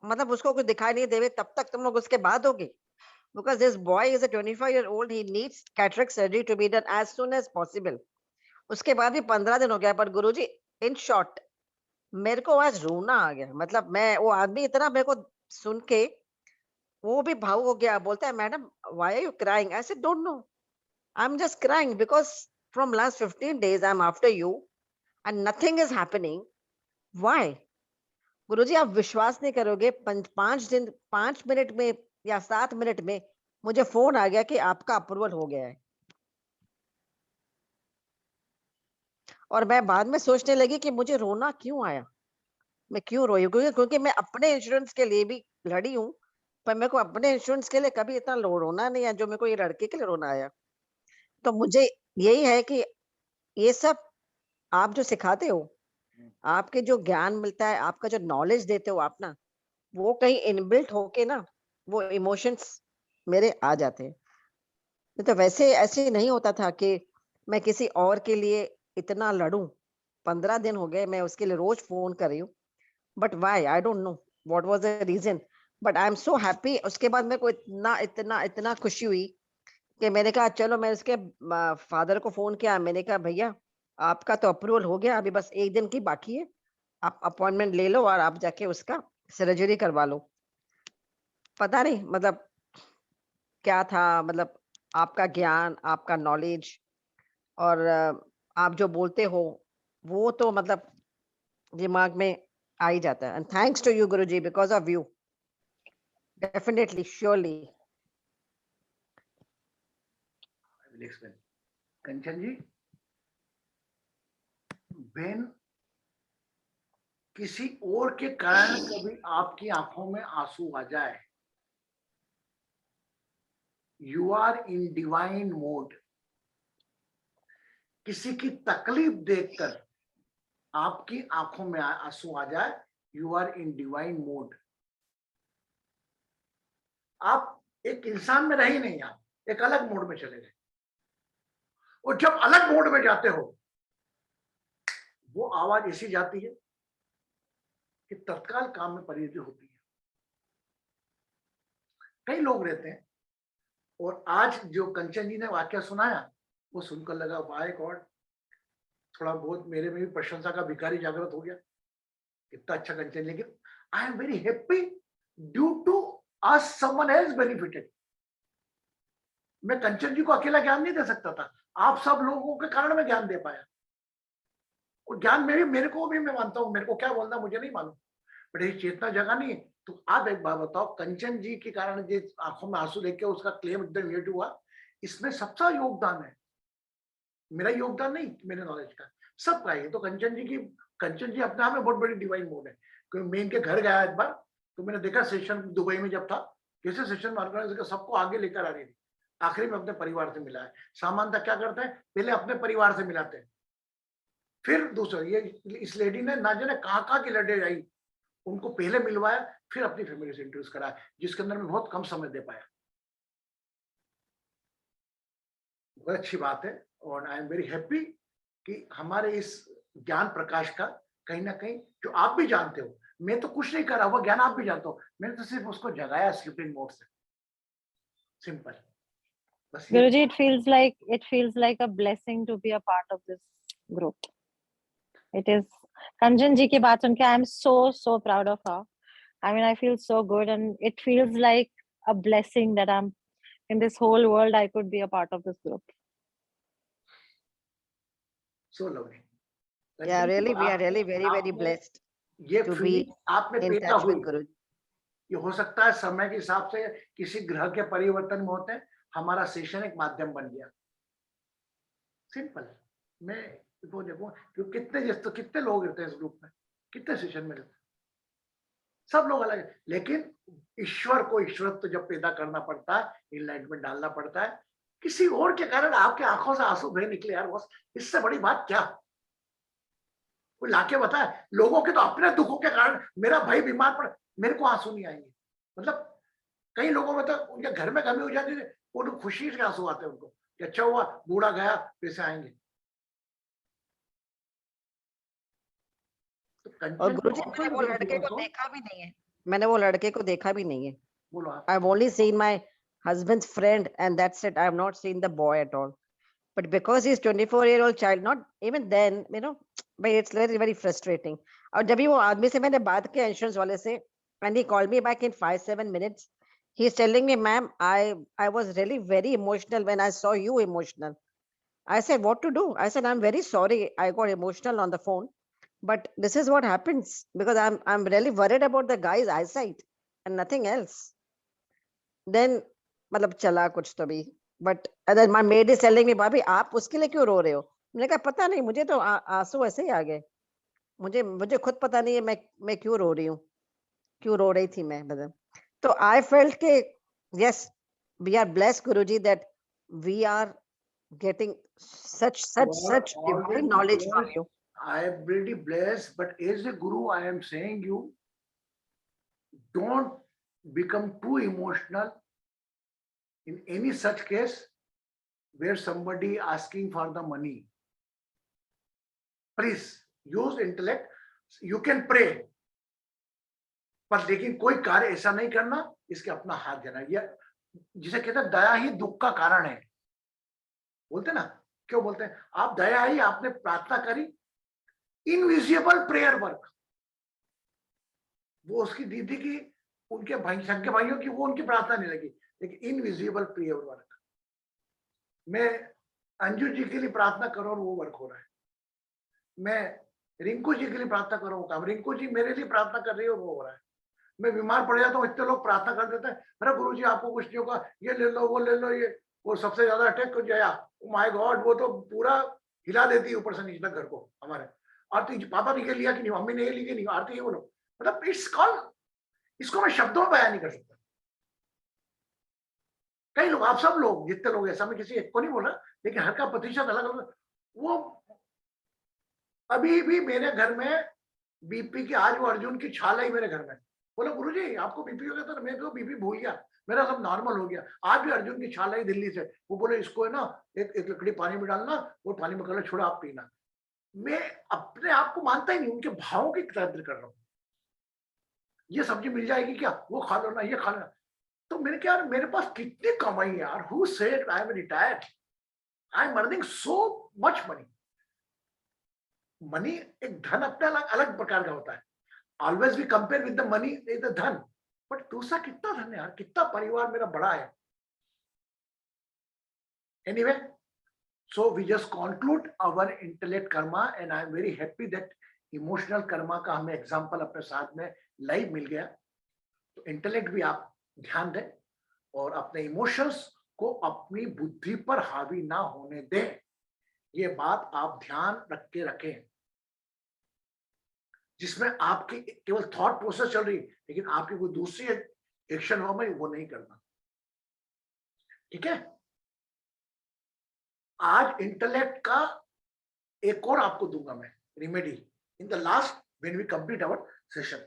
मतलब उसको कुछ दिखाई नहीं देवे, तब तक तुम लोग उसके बाद होगे। Because this boy is a 25-year-old, he needs cataract surgery to be done as soon as possible. उसके बाद भी 15 दिन हो गया। पर गुरुजी, इन शॉर्ट, मेरे को आज रोना आ गया। मतलब मैं, वो आदमी इतना मेरे को सुन के वो भी भावुक हो गया। बोलता है madam, why are you crying? I said don't know, I am just crying because from last 15 days I am after you and nothing is happening. Why? Guruji, आप विश्वास नहीं करोगे, 5 मिनट में या 7 मिनट में मुझे फोन आ गया कि आपका अप्रूवल हो गया है। और मैं बाद में सोचने लगी कि मुझे रोना क्यों आया, मैं क्यों रोई, क्योंकि मैं अपने इंश्योरेंस के लिए भी लड़ी हूँ, पर मेरे को अपने इंश्योरेंस के लिए कभी इतना रोना नहीं है जो मेरे को ये लड़के के लिए रोना आया। तो मुझे यही है कि ये सब आप जो सिखाते हो, आपके जो ज्ञान मिलता है, आपका जो नॉलेज देते हो आप ना, वो कहीं इनबिल्ट होके ना वो इमोशंस मेरे आ जाते हैं। नहीं तो वैसे ऐसे नहीं होता था कि मैं किसी और के लिए इतना लड़ूं। 15 दिन हो गए मैं उसके लिए रोज फोन कर रही हूँ, but why I don't know what was the reason, but I am so happy. उसके बाद मेरे को इतना इतना इतना खुशी हुई कि मैंने कहा चलो, मैं उसके फादर को फोन किया, मैंने कहा भैया आपका तो अप्रूवल हो गया, अभी बस 1 दिन की बाकी है, आप अपॉइंटमेंट ले लो और आप जाके उसका सर्जरी करवा लो। पता नहीं मतलब क्या था, मतलब आपका ज्ञान, आपका नॉलेज और आप जो बोलते हो वो तो मतलब दिमाग में आ ही जाता है। And thanks to you Guruji, because of you, definitely, surely. I will explain. Kanchan ji, बहन किसी और के कारण कभी आपकी आंखों में आंसू आ जाए, you are in divine mode. किसी की तकलीफ देखकर आपकी आंखों में आंसू आ जाए, you are in divine mode. आप एक इंसान में रही नहीं, आप एक अलग मोड में चले गए, और जब अलग मोड में जाते हो वो आवाज ऐसी जाती है कि तत्काल काम में परिणति होती है। कई लोग रहते हैं, और आज जो कंचन जी ने वाक्य सुनाया वो सुनकर लगा बाय गॉड, थोड़ा बहुत मेरे में भी प्रशंसा का भिखारी जागृत हो गया, कितना अच्छा कंचन। लेकिन I am very happy due to us someone else benefited. मैं कंचन जी को अकेला ज्ञान नहीं दे सकता था, आप सब लोगों के कारण मैं ज्ञान दे पाया। और ज्ञान में भी मेरे को भी मैं मानता हूँ, मेरे को क्या बोलना मुझे नहीं मालूम, बट ये चेतना जगा नहीं है। तो आप एक बात बताओ, कंचन जी के कारण जो आंखों में आंसू देख के उसका क्लेम एकदम नेगेटिव हुआ, इसमें सबका योगदान है, मेरा योगदान नहीं, मेरे नॉलेज का, सबका है। तो कंचन जी अपने आप में बहुत बड़ी डिवाइन मोड है। क्योंकि मैं इनके घर गया एक बार, तो मैंने देखा सेशन दुबई में जब था, कैसे सेशन ऑर्गेनाइज करके सबको आगे लेकर आ रही थी, आखिरी में अपने परिवार से मिला है। सामान्यतः क्या करते हैं, पहले अपने परिवार से मिलाते हैं, फिर दूसरे। ये इस लेडी ने ना जाने कहाँ की लड़े आई, उनको पहले मिलवाया, फिर अपनी फैमिली से इंट्रोड्यूस कराया, जिसके अंदर में बहुत कम समय दे पाया। बहुत अच्छी बात है, और आई एम वेरी हैप्पी कि हमारे इस ज्ञान प्रकाश का कहीं ना कहीं, जो आप भी जानते हो, मैं तो कुछ नहीं कर रहा, वो ज्ञान आप भी जानते हो, मैंने तो सिर्फ उसको जगाया स्लीपिंग मोड से, सिंपल। बस ये Guruji, it feels like a blessing to be a part of this group. It is. Kanjan ji की बात सुन के I am so proud of her. I mean, I feel so good, and it feels like a blessing that I'm in this whole world. I could be a part of this group. So lovely. Yeah, really, we are really very blessed ये to feeling be आप में in पैदा touch हुई, with Guru. ये हो सकता है समय के हिसाब से किसी ग्रह के परिवर्तन में होते हैं, हमारा सेशन एक माध्यम बन गया, सिंपल। मैं वो देखो क्योंकि कितने लोग रहते हैं इस ग्रुप में, कितने सेशन में रहते हैं, सब लोग अलग है, लेकिन ईश्वर को ईश्वरत्व जब पैदा करना पड़ता है, इनलाइटमेंट डालना पड़ता है। किसी और के कारण आपके आंखों से आंसू बह निकले यार, बस इससे बड़ी बात क्या, कोई लाके बताए। लोगों के तो अपने दुखों के कारण, मेरा भाई बीमार पड़े, मेरे को आंसू नहीं आएंगे। मतलब कई लोगों में तो उनके घर में कमी हो जाती है, वो खुशी से आंसू आते हैं उनको कि अच्छा हुआ बूढ़ा गया, पैसे आएंगे। तो और गुरुजी मैंने वो लड़के को देखा भी नहीं है, मैंने वो लड़के को देखा भी नहीं है। बोलो आप। I've only seen my husband's friend and that's it. I have not seen the boy at all. But because he's 24-year-old child, not even then, you know, but it's very frustrating. और जब भी वो आदमी से मैंने बात किया insurance वाले से, and he called me back in 5-7 minutes, he's telling me, ma'am, I was really very emotional when I saw you emotional. I said, what to do? I said, I'm very sorry I got emotional on the phone, but this is what happens because I'm really worried about the guy's eyesight and nothing else. Then मतलब चला कुछ तो भी, but other my maid is telling me, भाभी आप उसके लिए क्यों रो रहे हो? मैंने कहा पता नहीं, मुझे तो आंसू ऐसे ही आ गए। मुझे मुझे खुद पता नहीं है मैं क्यों रो रही हूँ, क्यों रो रही थी मैं मतलब। तो आई फेल्ट के yes, we are blessed Guruji that we are getting You are such divine already knowledge from blessed. you. I am really blessed, but as a guru, I am saying you don't become too emotional in any such case where somebody asking for the money. Please use intellect. You can pray, पर लेकिन कोई कार्य ऐसा नहीं करना इसके अपना हाथ देना। ये जिसे कहते हैं दया ही दुख का कारण है, बोलते ना, क्यों बोलते हैं? आप दया ही, आपने प्रार्थना करी, इनविजिबल प्रेयर वर्क, वो उसकी दीदी की, उनके भाई, सगे भाइयों की, वो उनकी प्रार्थना नहीं लगी, लेकिन इनविजिबल प्रेयर वर्क। मैं अंजू जी के लिए प्रार्थना कर रहा हूं, वो वर्क हो रहा है। मैं रिंकू जी के लिए प्रार्थना कर रहा हूँ, काम रिंकू जी मेरे लिए प्रार्थना कर रही है, वो हो रहा है। मैं बीमार पड़ जाता हूँ, इतने लोग प्रार्थना कर देते हैं, अरे गुरु जी आपको कुछ नहीं होगा, ये ले लो, वो ले लो, ये वो सबसे ज्यादा अटैक हो जाया, माय गॉड, वो तो पूरा हिला देती है ऊपर से नीचे तक घर को हमारे। आरती पापा ने लिया कि नहीं, मम्मी ने ली कि नहीं, आरती ये बोलो, मतलब इट्स कॉल, इसको मैं शब्दों में बयान नहीं कर सकता। कई लोग, आप सब लोग, जितने लोग, ऐसा मैं किसी एक को नहीं बोल रहा, लेकिन हर का प्रतिशत अलग अलग। वो अभी भी मेरे घर में बीपी की, आज वो अर्जुन की छाल आई मेरे घर में, बोला गुरुजी आपको बीपी हो गया था, मैं तो बीपी भूल गया, मेरा सब नॉर्मल हो गया। आज भी अर्जुन की छाल आई दिल्ली से, वो बोले इसको है ना एक लकड़ी पानी में डालना, वो पानी में कर छोड़ा, आप पीना। मैं अपने आप को मानता ही नहीं, उनके भावों की कदर कर रहा हूँ। ये सब्जी मिल जाएगी क्या, वो खा लो ना, ये खा लेना। तो मैंने क्या, मेरे पास कितनी कमाई है यार, who said I am retired, I am earning so much money. Money एक धन अपने अलग अलग प्रकार का होता है, always we compare with the money, the धन, बट दूसरा कितना धन है यार, कितना परिवार मेरा बड़ा है। Anyway, so we just conclude our intellect karma, and I am very happy that emotional karma का हमें एग्जांपल अपने साथ में लाइव मिल गया। तो इंटेलेक्ट भी आप ध्यान दें और अपने इमोशंस को अपनी बुद्धि पर हावी ना होने दें, ये बात आप ध्यान रख के रखें। जिसमें आपकी केवल थॉट प्रोसेस चल रही, लेकिन आपकी कोई दूसरी एक्शन हो, मैं वो नहीं करना, ठीक है? आज इंटेलेक्ट का एक और आपको दूंगा मैं remedy in the last when we complete our session.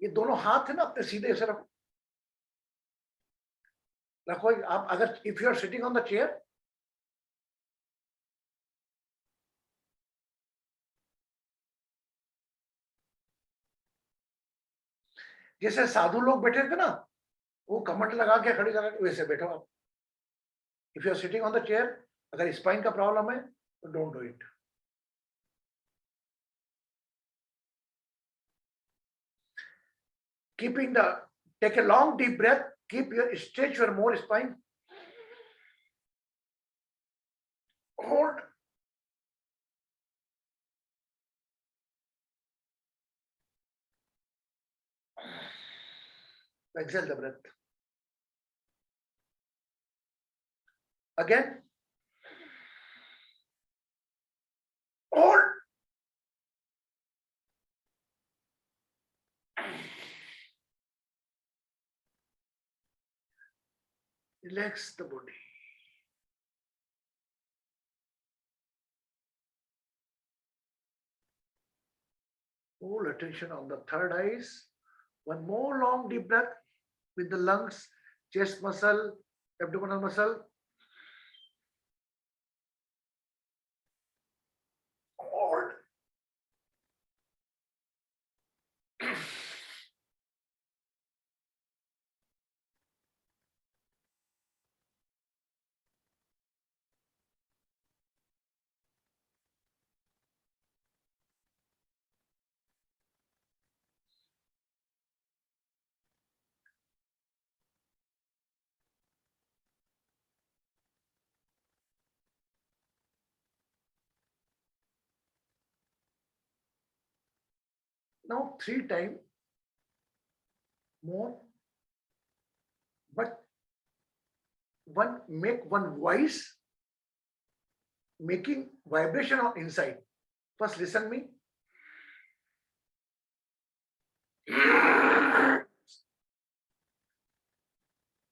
ये दोनों हाथ है ना अपने सीधे ऐसे रखो, रखो आप। अगर if you are sitting on the chair, जैसे साधु लोग बैठे थे ना, वो कमट लगा के, खड़ी लगा के, वैसे बैठो आप। If you are sitting on the chair, अगर स्पाइन का प्रॉब्लम है तो don't do it. Keeping the, take a long deep breath, keep your stretch your more spine, hold, exhale the breath again, hold, relax the body. Full attention on the third eyes. One more long deep breath with the lungs, chest muscle, abdominal muscle. Hold. Now 3 times more, but make one voice making vibration on inside. First listen me.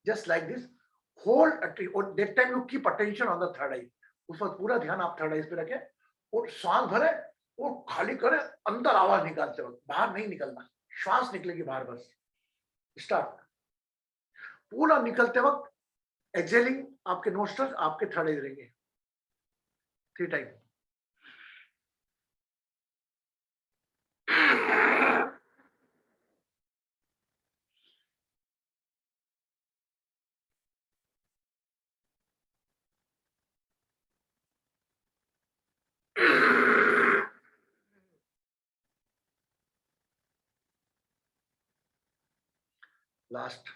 Just like this. Hold at that time you keep attention on the third eye. उस वक्त पूरा ध्यान आप third आई पे रखें और श्वास भरे और खाली करें, अंदर आवाज निकालते वक्त, बाहर नहीं निकलना, श्वास निकलेगी बाहर बस. स्टार्ट. पूरा निकलते वक्त एक्सेलिंग आपके नोस्ट्रल आपके थर्ड आई रहेंगे 3 टाइम. लास्ट.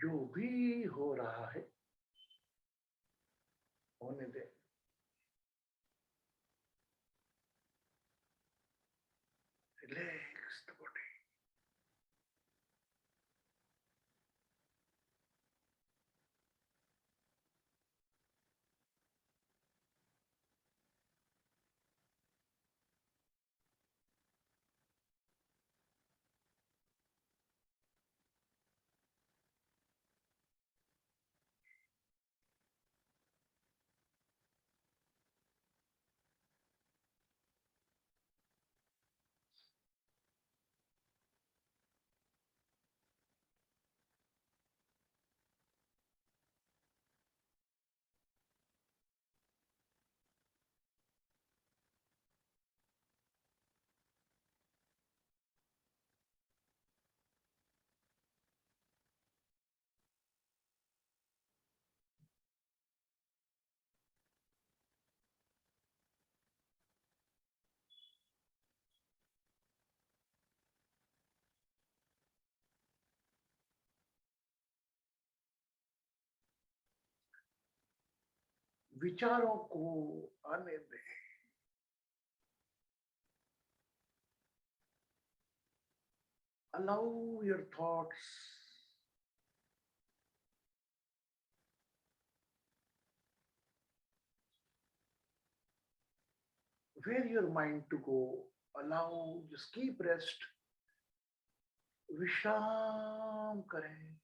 जो भी हो रहा है होने दे. Relax the body. विचारों को आने दे. Allow your thoughts where your mind to go. Allow, just keep rest. विश्राम करें.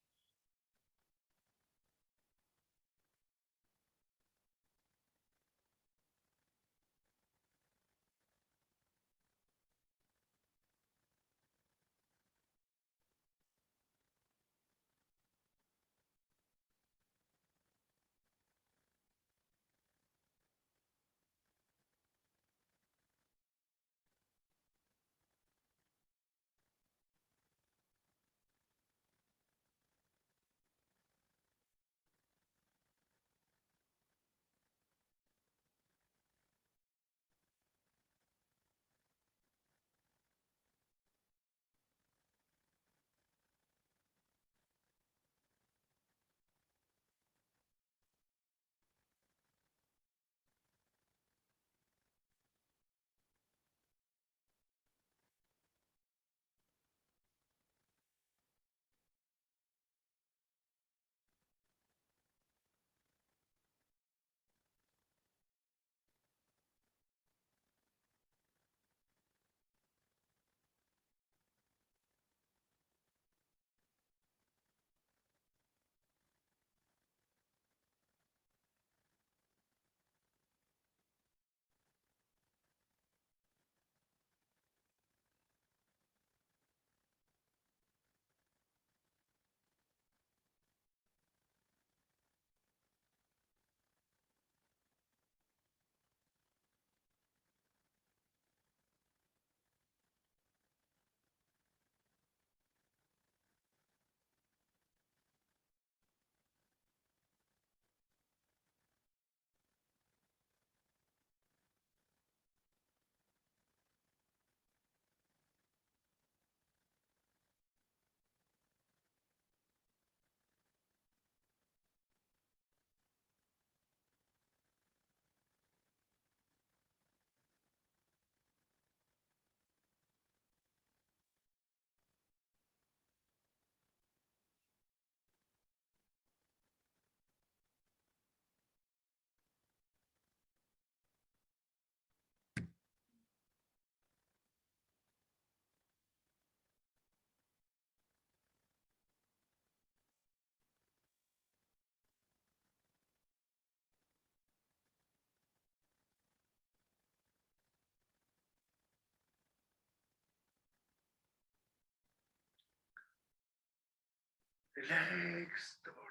Relax the body.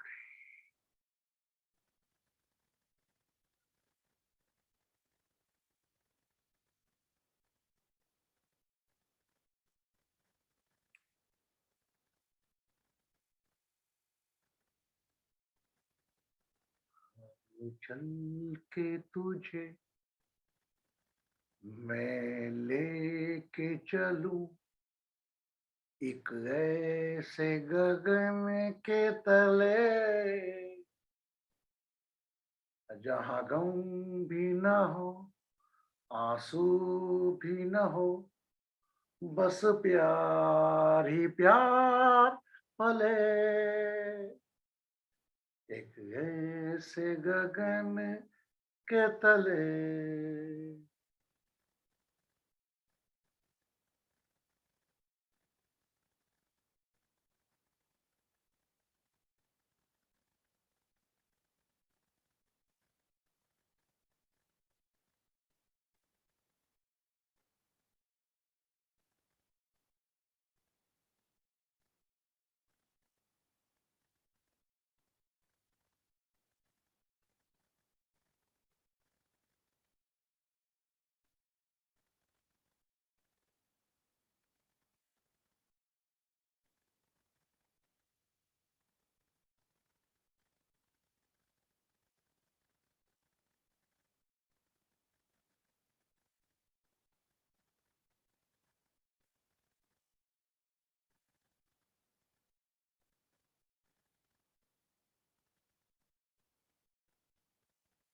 चल के तुझे मैं लेके चलूं एक ऐसे गगन के तले जहां गम भी न हो आंसू भी न हो बस प्यार ही प्यार पले एक ऐसे गगन के तले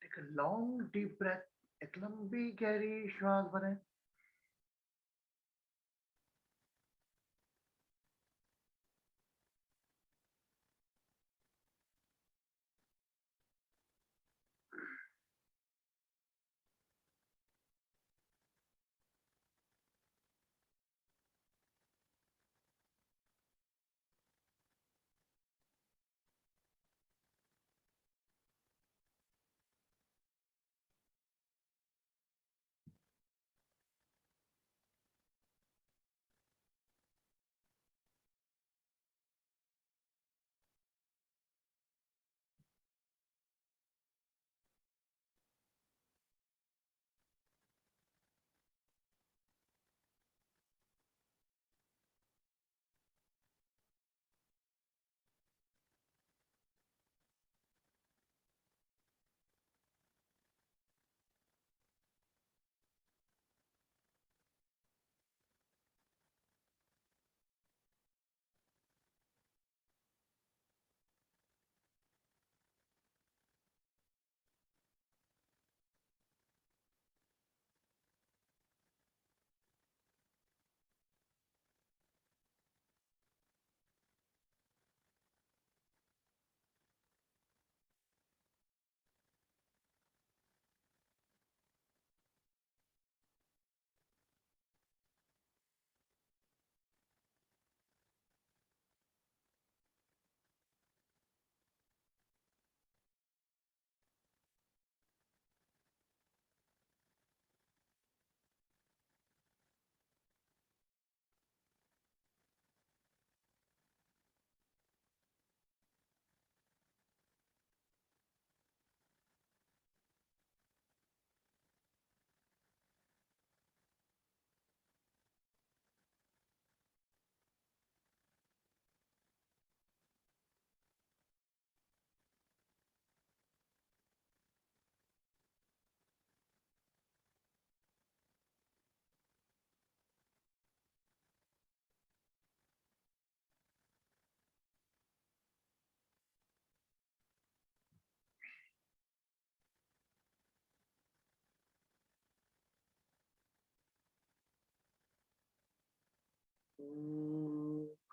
Take a long deep breath. एक लंबी गहरी श्वास भरें.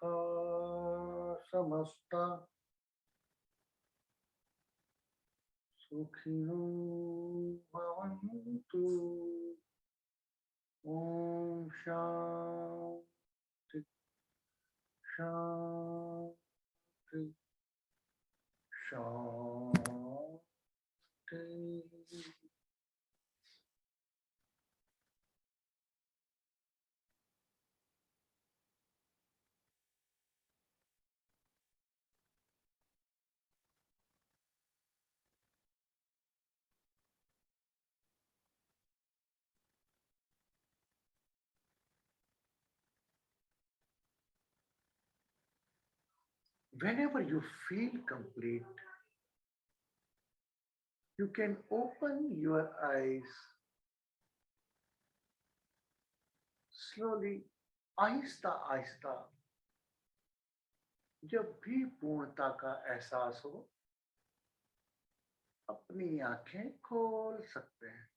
का समस्ता सुखिनो भवन्तु ओम शांति शांति शांति. whenever you feel complete, you can open your eyes slowly, Aahista Aahista. जब भी पूर्णता का एहसास हो, अपनी आंखें खोल सकते हैं।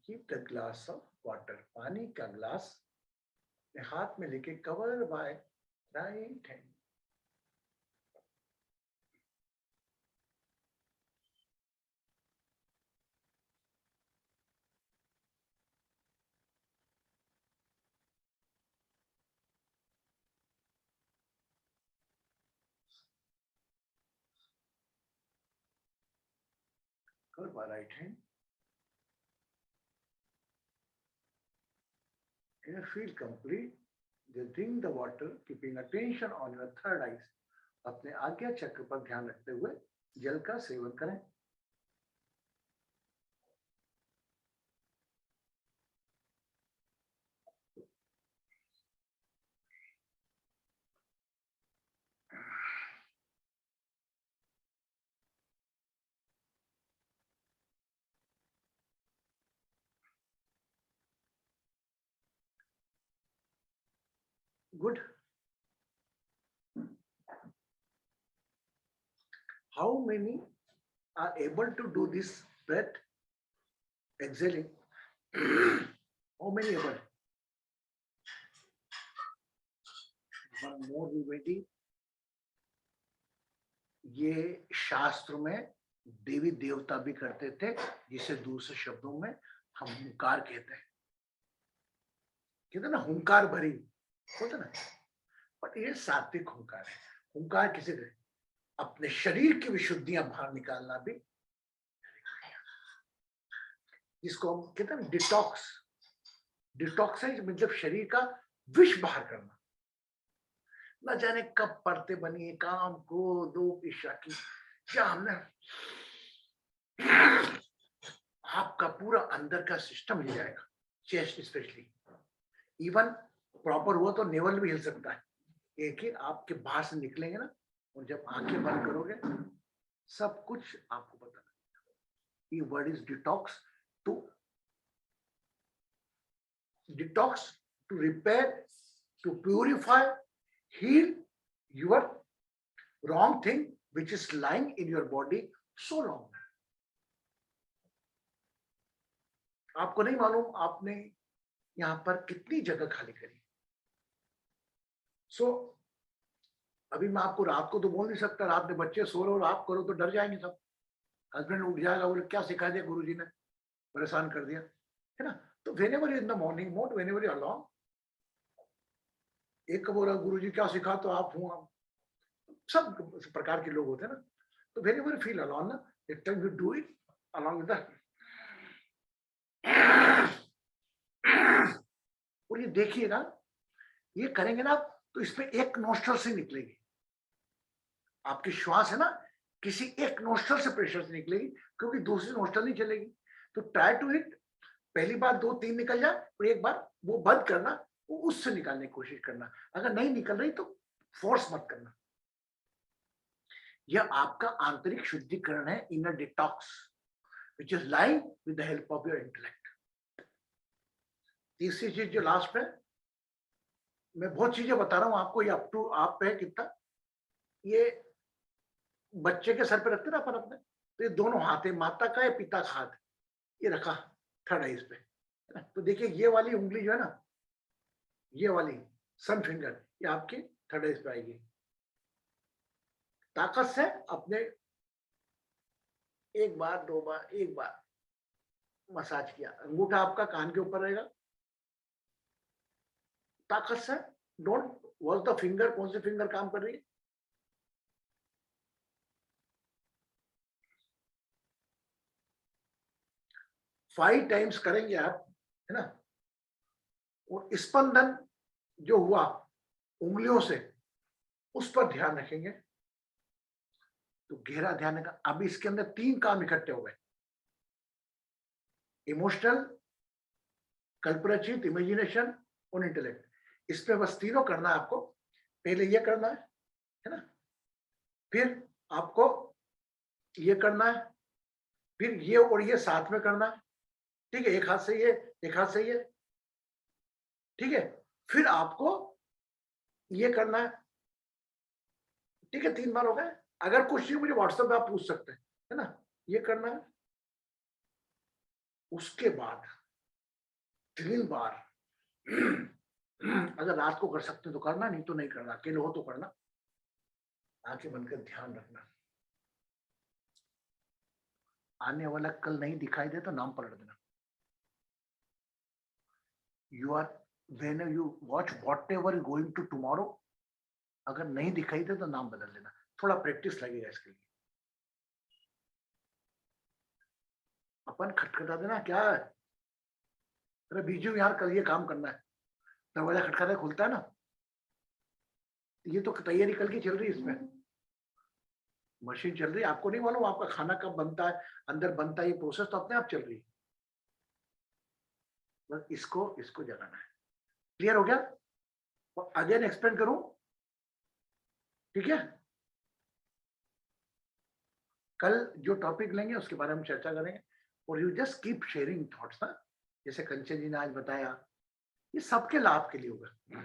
Keep the glass of water, पानी का ग्लास अपने हाथ में लेके cover by right hand. cover by right hand. And you feel complete. Then drink the water, keeping attention on your third eyes. अपने आज्ञा चक्र पर ध्यान रखते हुए जल का सेवन करें। Good. How many are able to do this breath, exhaling? How many able? One more remedy. ये शास्त्र में देवी देवता भी करते थे, जिसे दूसरे शब्दों में हम हुंकार कहते हैं। कहते ना हुंकार भरी होता ना, बट ये सात्विक हुंकार है। हुंकार किसे कहते? अपने शरीर की विशुद्धियां बाहर निकालना भी, जिसको हम कहते हैं डिटॉक्स। डिटॉक्साइज मतलब शरीर का विष बाहर करना। न जाने कब परते बनी है काम को दो ईशा की, क्या हमने आपका पूरा अंदर का सिस्टम हिल जाएगा, चेस्ट स्पेशली। इवन प्रॉपर हुआ तो नेवल भी हिल सकता है। एक ही आपके बाहर से निकलेंगे ना, और जब आंखें बंद करोगे सब कुछ आपको पता लगेगा। ये word is detox, to repair, to purify, heal your wrong thing which is lying in your body so long. आपको नहीं मालूम आपने यहां पर कितनी जगह खाली करी। अभी मैं आपको रात को तो बोल नहीं सकता, रात में बच्चे सो रहे हो और आप करो तो डर जाएंगे सब। हस्बैंड उठ जाएगा, बोले क्या सिखा दिया गुरुजी ने, परेशान कर दिया, है ना। तो whenever in the morning mode, whenever you are alone, एक को बोला गुरुजी क्या सिखा, तो आप हूँ, सब प्रकार के लोग होते हैं ना। तो whenever you feel alone ना, that time you do it along with that, और ये देखिएगा, ये करेंगे ना आप, तो इसमें एक नोस्ट्रल से निकलेगी आपकी श्वास, है ना, किसी एक नोस्ट्रल से प्रेशर से निकलेगी, क्योंकि दूसरी नोस्ट्रल नहीं चलेगी। तो ट्राई टू इट, पहली बार 2-3 निकल जाए, और एक बार वो बंद करना, वो उससे निकालने की कोशिश करना। अगर नहीं निकल रही तो फोर्स मत करना। यह आपका आंतरिक शुद्धिकरण है, inner detox, which is lying with the help of your intellect. तीसरी चीज जो लास्ट में, मैं बहुत चीजें बता रहा हूं आपको, ये अप टू आप पे कितना, ये बच्चे के सर पे रखते ना अपन अपने, तो ये दोनों हाथ है, माता का या पिता का हाथ, ये रखा थर्ड आइज पे। तो देखिए ये वाली उंगली जो है ना, ये वाली सन फिंगर, ये आपके थर्ड आइज पे आएगी। ताकत से अपने एक बार 2 बार, एक बार मसाज किया, अंगूठा आपका कान के ऊपर रहेगा। ताकत से डोंट वॉच द फिंगर, कौन सी फिंगर काम कर रही है। फाइव टाइम्स करेंगे आप, है ना, और स्पंदन जो हुआ उंगलियों से, उस पर ध्यान रखेंगे। तो गहरा ध्यान का। अब इसके अंदर 3 काम इकट्ठे हो गए, इमोशनल, कल्पनाचित, इमेजिनेशन और इंटेलेक्ट। इस पे बस तीनों करना है आपको। पहले ये करना है ना, फिर आपको ये करना है, फिर ये और ये साथ में करना है, ठीक है, एक हाथ से ये, एक हाथ से ये, ठीक है, फिर आपको ये करना है, ठीक है, 3 बार हो गए। अगर कुछ चीज मुझे व्हाट्सएप पे आप पूछ सकते हैं, है ना, ये करना है। उसके बाद 3 बार अगर रात को कर सकते हैं तो करना, नहीं तो नहीं करना, अकेले हो तो करना। आंखें बंद कर ध्यान रखना, आने वाला कल नहीं दिखाई दे तो नाम पलट देना। You are when you watch whatever is going to tomorrow, अगर नहीं दिखाई दे तो नाम बदल देना। थोड़ा प्रैक्टिस लगेगा इसके लिए। अपन खटखटा देना, क्या है, अरे बीजू यार कल ये काम करना है, दरवाजा खटखटा खुलता है ना, ये तो तैयारी कल की चल रही है, इसमें मशीन चल रही है, आपको नहीं मालूम आपका खाना कब बनता है, अंदर बनता है, ये प्रोसेस तो अपने आप चल रही है। बस इसको जगाना है। क्लियर हो गया? अगेन एक्सप्लेन करूं, ठीक है? कल जो टॉपिक लेंगे उसके बारे में चर्चा करेंगे, और you just keep sharing thoughts ना, जैसे कंचन जी ने आज बताया, ये सबके लाभ के लिए होगा।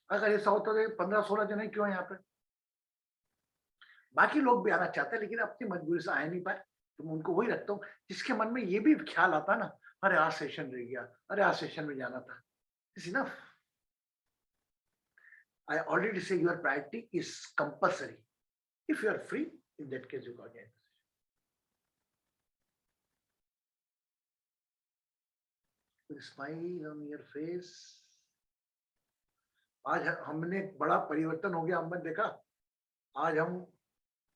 अगर ऐसा होता तो 15-16 जने क्यों है यहाँ पे, बाकी लोग भी आना चाहते हैं लेकिन अपनी मजबूरी से आ नहीं पाए, तो मैं उनको वही रखता हूँ जिसके मन में ये भी ख्याल आता ना, अरे आज सेशन रह गया, अरे आज सेशन में जाना था। It's enough. I already say your priority is compulsory. If you are free, in that case you go again. Smile on your face. आज हमने बड़ा परिवर्तन हो गया, हमने देखा आज हम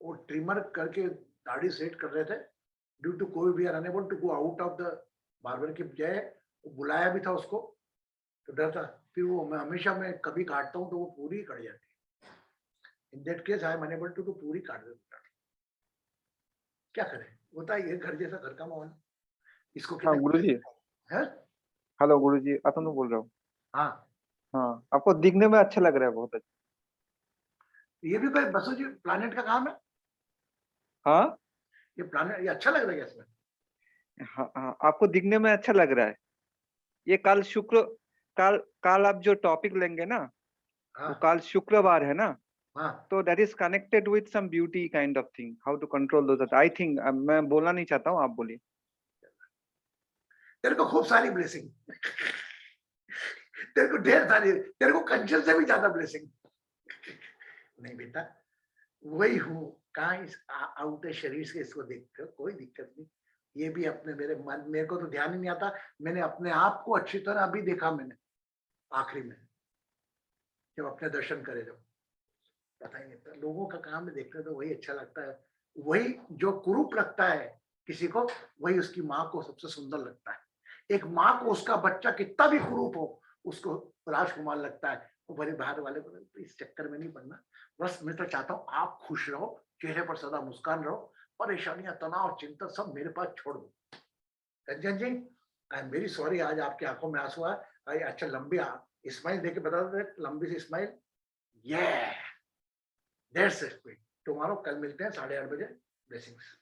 वो ट्रिमर करके दाढ़ी सेट कर रहे थे, due to Covid we are unable to go out of the barber की बजाय बुलाया भी था उसको, तो डर था, फिर वो मैं हमेशा मैं कभी काटता हूँ तो वो पूरी कट जाती है। In that case I am unable to पूरी काट देता। क्या करें, होता है ये घर जैसा घर का माहौल। इसको हाँ गुरुजी, है, हेलो गुरुजी, अतनु बोल रहा हूँ। हाँ हाँ, आपको दिखने में अच्छा लग रहा है, बहुत अच्छा। ये भी कोई बसु जी प्लानेट का काम है। हाँ ये प्लानेट, ये अच्छा लग रहा है इसमें। हाँ हाँ, आपको दिखने में अच्छा लग रहा है। ये काल काल आप जो टॉपिक लेंगे ना, वो हाँ काल शुक्रवार है ना, हाँ, तो that is connected with some beauty kind of thing, how to control those. I think, मैं बोलना नहीं चाहता हूँ, आप बोलिए। तेरे को खूब सारी ब्लेसिंग तेरे को ढेर सारी, तेरे को कंचन से भी ज्यादा ब्लेसिंग। नहीं बेटा, वही हूँ, कहाँ इस आउट शरीर से इसको देखकर कोई दिक्कत नहीं। ये भी अपने मेरे मन, मेरे को तो ध्यान ही नहीं आता, मैंने अपने आप को अच्छी तरह अभी देखा मैंने आखिरी में, जब अपने दर्शन करे, जब पता ही नहीं था। लोगों का काम में देखते तो वही अच्छा लगता है, वही जो कुरूप लगता है किसी को, वही उसकी माँ को सबसे सुंदर लगता है। एक माँ को उसका बच्चा कितना भी कुरूप हो, उसको राजकुमार लगता है। वो बड़े बाहर वाले को तो इस चक्कर में नहीं पड़ना। बस मैं तो चाहता हूँ आप खुश रहो, चेहरे पर सदा मुस्कान रहो, परेशानियां, तनाव, चिंता सब मेरे पास छोड़ दो। कंचन जी, आई एम वेरी सॉरी, आज आपकी आंखों में आंसू आए। अच्छा लंबी स्माइल देके बता दो, लंबी सी स्माइल। ये दैट्स इट। टुमारो कल मिलते हैं 8:30 बजे। ब्लेसिंग्स।